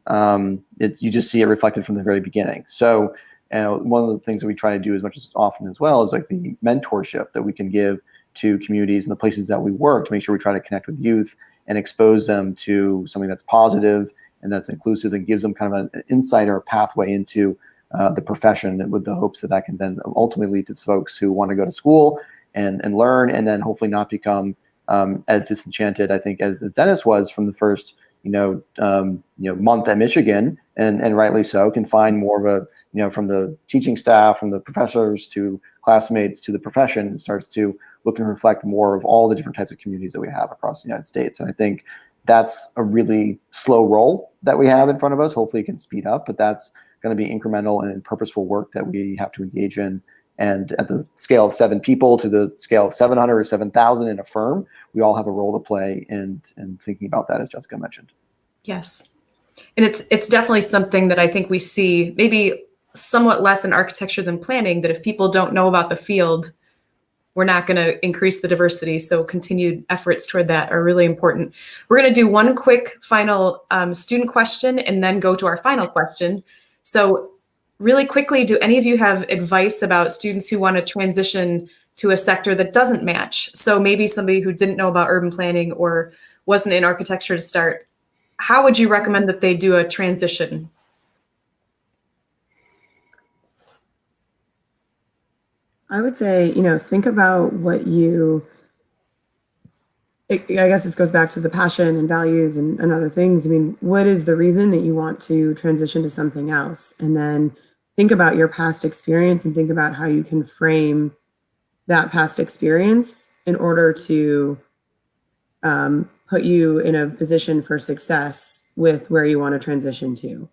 you just see it reflected from the very beginning. So one of the things that we try to do as much as often as well is like the mentorship that we can give to communities and the places that we work to make sure we try to connect with youth and expose them to something that's positive and that's inclusive and gives them kind of an insight or a pathway into the profession, with the hopes that that can then ultimately lead to folks who want to go to school and learn, and then hopefully not become as disenchanted, I think, as Dennis was from the first month at Michigan, and rightly so, can find more of a, from the teaching staff, from the professors to classmates to the profession, and starts to look and reflect more of all the different types of communities that we have across the United States. And I think that's a really slow roll that we have in front of us. Hopefully it can speed up, but that's going to be incremental and purposeful work that we have to engage in. And at the scale of 7 people to the scale of 700 or 7,000 in a firm, we all have a role to play in thinking about that, as Jessica mentioned. Yes. And it's definitely something that I think we see maybe somewhat less in architecture than planning, that if people don't know about the field, we're not going to increase the diversity. So continued efforts toward that are really important. We're going to do one quick final student question and then go to our final question. So really quickly, do any of you have advice about students who want to transition to a sector that doesn't match? So maybe somebody who didn't know about urban planning or wasn't in architecture to start, how would you recommend that they do a transition? I would say, think about what I guess this goes back to the passion and values and other things. I mean, what is the reason that you want to transition to something else? And then think about your past experience and think about how you can frame that past experience in order to put you in a position for success with where you want to transition to.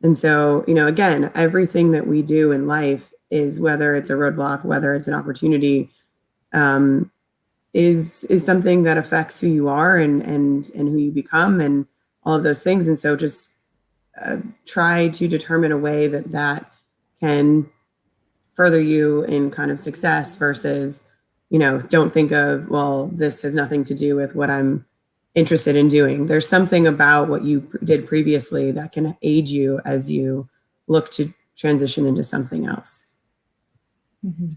And so, again, everything that we do in life is, whether it's a roadblock, whether it's an opportunity, is something that affects who you are and who you become and all of those things. And so just try to determine a way that can further you in kind of success versus, don't think of, well, this has nothing to do with what I'm interested in doing. There's something about what you did previously that can aid you as you look to transition into something else. Mm-hmm.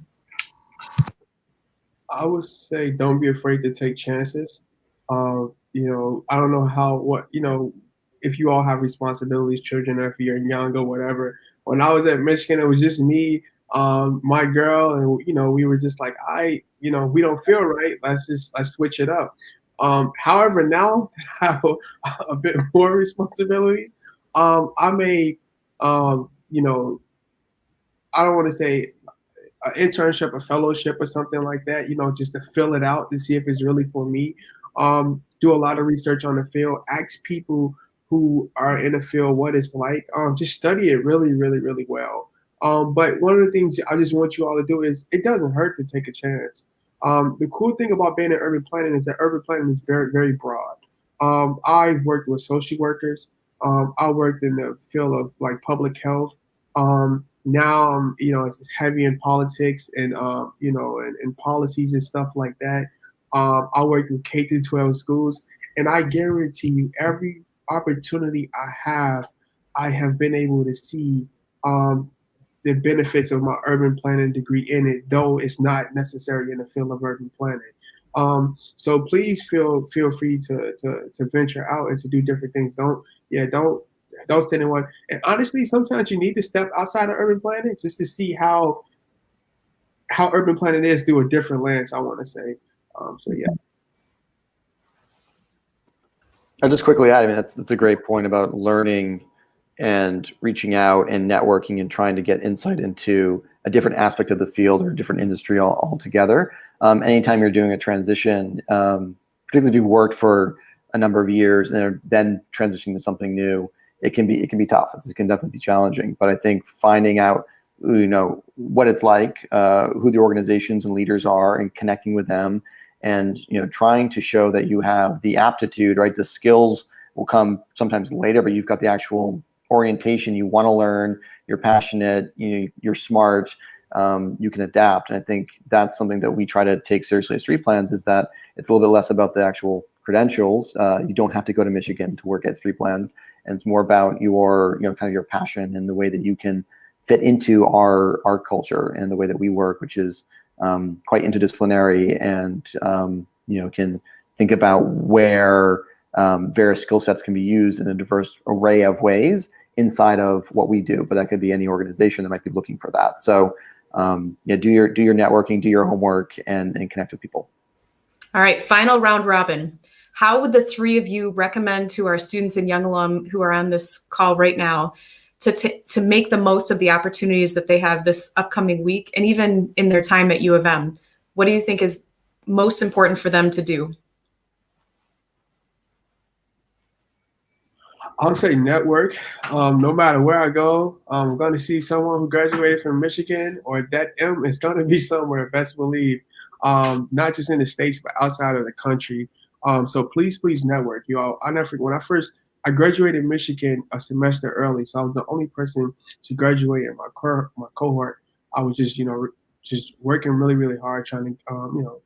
I would say don't be afraid to take chances. I don't know if you all have responsibilities, children, or if you're young or whatever. When I was at Michigan, it was just me, my girl, and we were just like, we don't feel right. Let's switch it up. However, now I have a bit more responsibilities. I may, I don't want to say an internship, a fellowship, or something like that, just to fill it out to see if it's really for me. Do a lot of research on the field, ask people who are in the field what it's like. Just study it really, really, really well. But one of the things I just want you all to do is it doesn't hurt to take a chance. The cool thing about being in urban planning is that urban planning is very, very broad. I've worked with social workers. I worked in the field of like public health. Now, it's heavy in politics and, and policies and stuff like that. I worked with K through 12 schools, and I guarantee you every opportunity I have been able to see the benefits of my urban planning degree in it, though it's not necessarily in the field of urban planning. So please feel free to venture out and to do different things. Don't stay in one. And honestly, sometimes you need to step outside of urban planning just to see how urban planning is through a different lens, I want to say. So yeah. I'll just quickly add, I mean, that's a great point about learning and reaching out and networking and trying to get insight into a different aspect of the field or a different industry altogether. Anytime you're doing a transition, particularly if you've worked for a number of years and are then transitioning to something new, it can be tough. It can definitely be challenging. But I think finding out, what it's like, who the organizations and leaders are, and connecting with them, and trying to show that you have the aptitude, right? The skills will come sometimes later, but you've got the actual orientation. You want to learn. You're passionate. You're smart. You can adapt. And I think that's something that we try to take seriously at Street Plans, is that it's a little bit less about the actual credentials. You don't have to go to Michigan to work at Street Plans, and it's more about your kind of your passion and the way that you can fit into our culture and the way that we work, which is quite interdisciplinary, and can think about where various skill sets can be used in a diverse array of ways inside of what we do. But that could be any organization that might be looking for that. So do your networking, do your homework, and connect with people. All right, final round robin. How would the three of you recommend to our students and young alum who are on this call right now to make the most of the opportunities that they have this upcoming week, and even in their time at U of M? What do you think is most important for them to do? I'll say network. No matter where I go, I'm going to see someone who graduated from Michigan, or that M is going to be somewhere, best believe, not just in the States, but outside of the country. So please network. I never forget when I graduated Michigan a semester early, so I was the only person to graduate in my cohort. I was just working really, really hard, trying to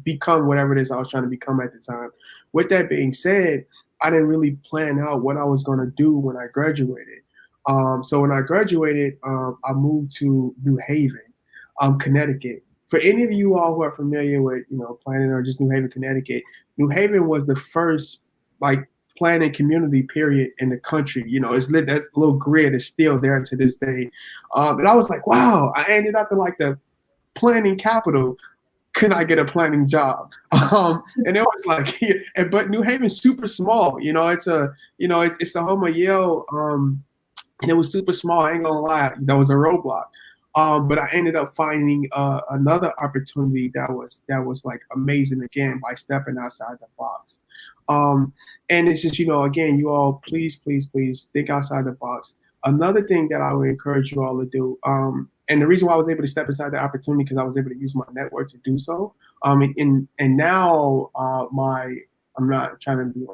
become whatever it is I was trying to become at the time. With that being said, I didn't really plan out what I was going to do when I graduated. So when I graduated, I moved to New Haven, Connecticut. For any of you all who are familiar with planning, or just New Haven, Connecticut, New Haven was the first planning community period in the country. That little grid is still there to this day. And I was like, wow, I ended up in the planning capital. Can I get a planning job? And it was but New Haven's super small. It's the home of Yale, and it was super small. I ain't gonna lie, that was a roadblock. But I ended up finding another opportunity that was amazing again by stepping outside the box. And it's just again, you all please think outside the box. Another thing that I would encourage you all to do, and the reason why I was able to step inside the opportunity, because I was able to use my network to do so. And now I'm not trying to be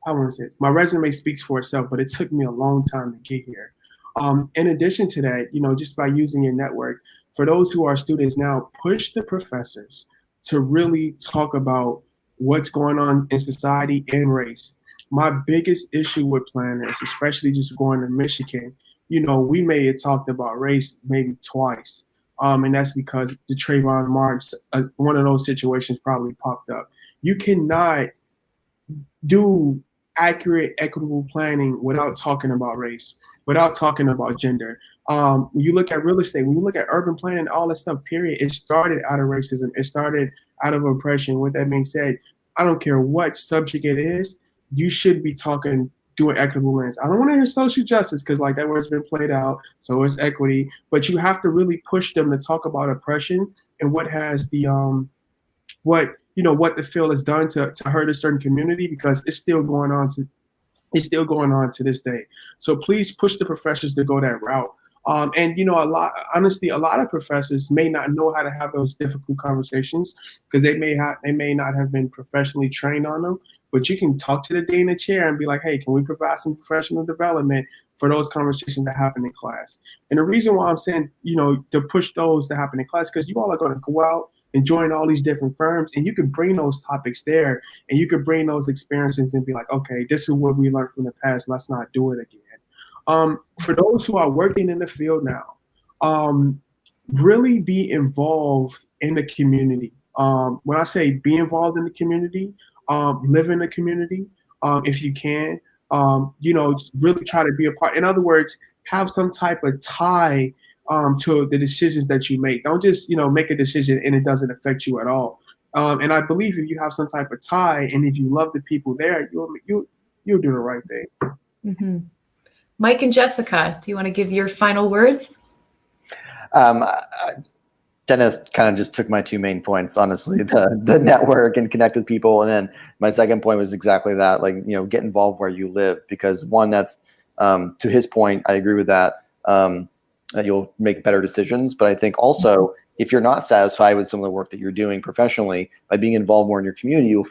how want to say it? My resume speaks for itself, but it took me a long time to get here. In addition to that, just by using your network, for those who are students now, push the professors to really talk about what's going on in society and race. My biggest issue with planners, especially just going to Michigan, we may have talked about race maybe twice. And that's because the Trayvon Martin, one of those situations probably popped up. You cannot do accurate, equitable planning without talking about race, without talking about gender. When you look at real estate, when you look at urban planning, all that stuff, period, it started out of racism. It started out of oppression. With that being said, I don't care what subject it is, you should be doing equitable lens. I don't want to hear social justice, because that word's been played out, so it's equity. But you have to really push them to talk about oppression and what has the what the field has done to hurt a certain community, because it's still going on It's still going on to this day. So please push the professors to go that route. And honestly, a lot of professors may not know how to have those difficult conversations because they may not have been professionally trained on them. But you can talk to the dean and chair and be like, hey, can we provide some professional development for those conversations that happen in class? And the reason why I'm saying, to push those that happen in class, because you all are going to go out and join all these different firms, and you can bring those topics there, and you could bring those experiences and be like, okay, this is what we learned from the past. Let's not do it again. For those who are working in the field now, really be involved in the community. When I say be involved in the community, live in the community, if you can, really try to be a part. In other words, have some type of tie to the decisions that you make. Don't just, make a decision and it doesn't affect you at all. And I believe if you have some type of tie and if you love the people there, you'll do the right thing. Mm-hmm. Mike and Jessica, do you want to give your final words? Dennis kind of just took my two main points, honestly, the network and connect with people. And then my second point was exactly that, like, get involved where you live, because one, that's to his point, I agree with that you'll make better decisions. But I think also, if you're not satisfied with some of the work that you're doing professionally, by being involved more in your community, you'll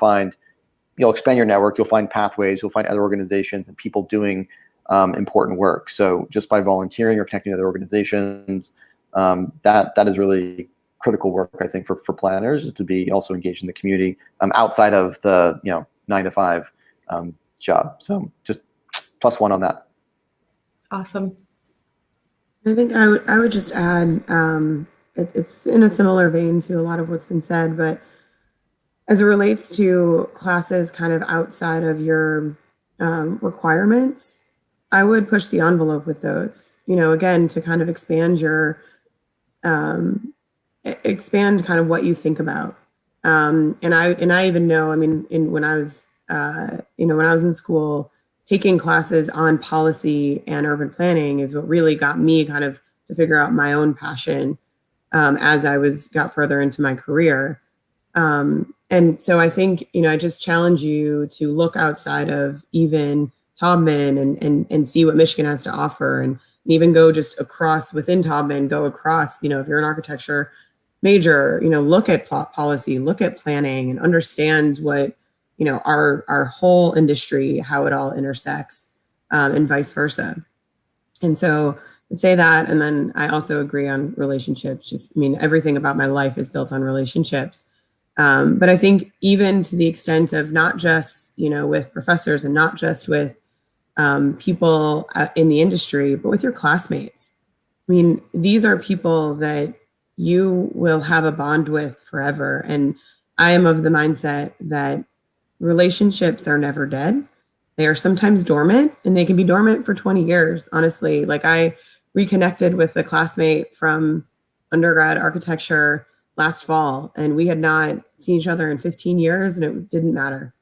expand your network, you'll find pathways, you'll find other organizations and people doing important work. So just by volunteering or connecting to other organizations, that is really critical work, I think, for planners, is to be also engaged in the community outside of the 9-to-5 job. So just +1 on that. Awesome. I think I would just add, it's in a similar vein to a lot of what's been said, but as it relates to classes kind of outside of your requirements, I would push the envelope with those, again, to kind of expand expand kind of what you think about. And I even know, when I was, when I was in school, taking classes on policy and urban planning is what really got me kind of to figure out my own passion as I got further into my career. And so I think, I just challenge you to look outside of even Taubman and see what Michigan has to offer, and even go just across within Taubman, go across, if you're an architecture major, look at policy, look at planning, and understand what, our whole industry, how it all intersects, and vice versa. And so I'd say that. And then I also agree on relationships. Everything about my life is built on relationships. But I think even to the extent of not just, with professors and not just with people in the industry, but with your classmates. These are people that you will have a bond with forever. And I am of the mindset that relationships are never dead. They are sometimes dormant, and they can be dormant for 20 years, honestly. Like, I reconnected with a classmate from undergrad architecture last fall, and we had not seen each other in 15 years, and it didn't matter.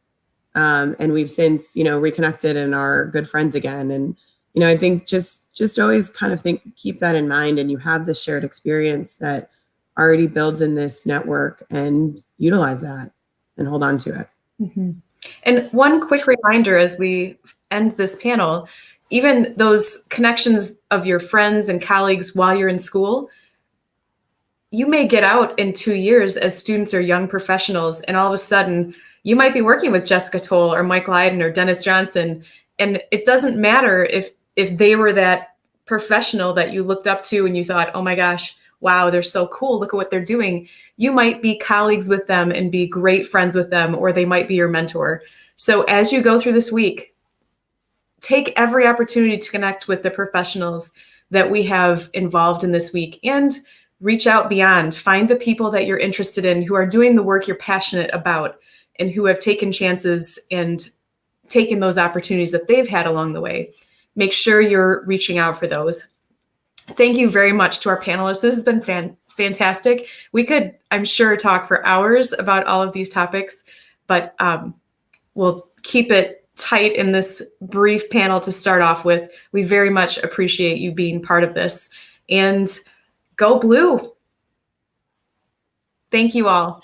And we've since, reconnected and are good friends again. And, I think just always kind of keep that in mind, and you have this shared experience that already builds in this network, and utilize that and hold on to it. Mm-hmm. And one quick reminder as we end this panel, even those connections of your friends and colleagues while you're in school, you may get out in 2 years as students or young professionals, and all of a sudden you might be working with Jessica Toll or Mike Lydon or Dennis Johnson. And it doesn't matter if they were that professional that you looked up to and you thought, oh my gosh, wow, they're so cool. Look at what they're doing. You might be colleagues with them and be great friends with them, or they might be your mentor. So as you go through this week, take every opportunity to connect with the professionals that we have involved in this week, and reach out beyond. Find the people that you're interested in, who are doing the work you're passionate about, and who have taken chances and taken those opportunities that they've had along the way. Make sure you're reaching out for those. Thank you very much to our panelists. This has been fantastic. We could, I'm sure, talk for hours about all of these topics, but we'll keep it tight in this brief panel to start off with. We very much appreciate you being part of this. And go Blue. Thank you all.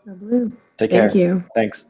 Go Blue. Take care. Thank you. Thanks.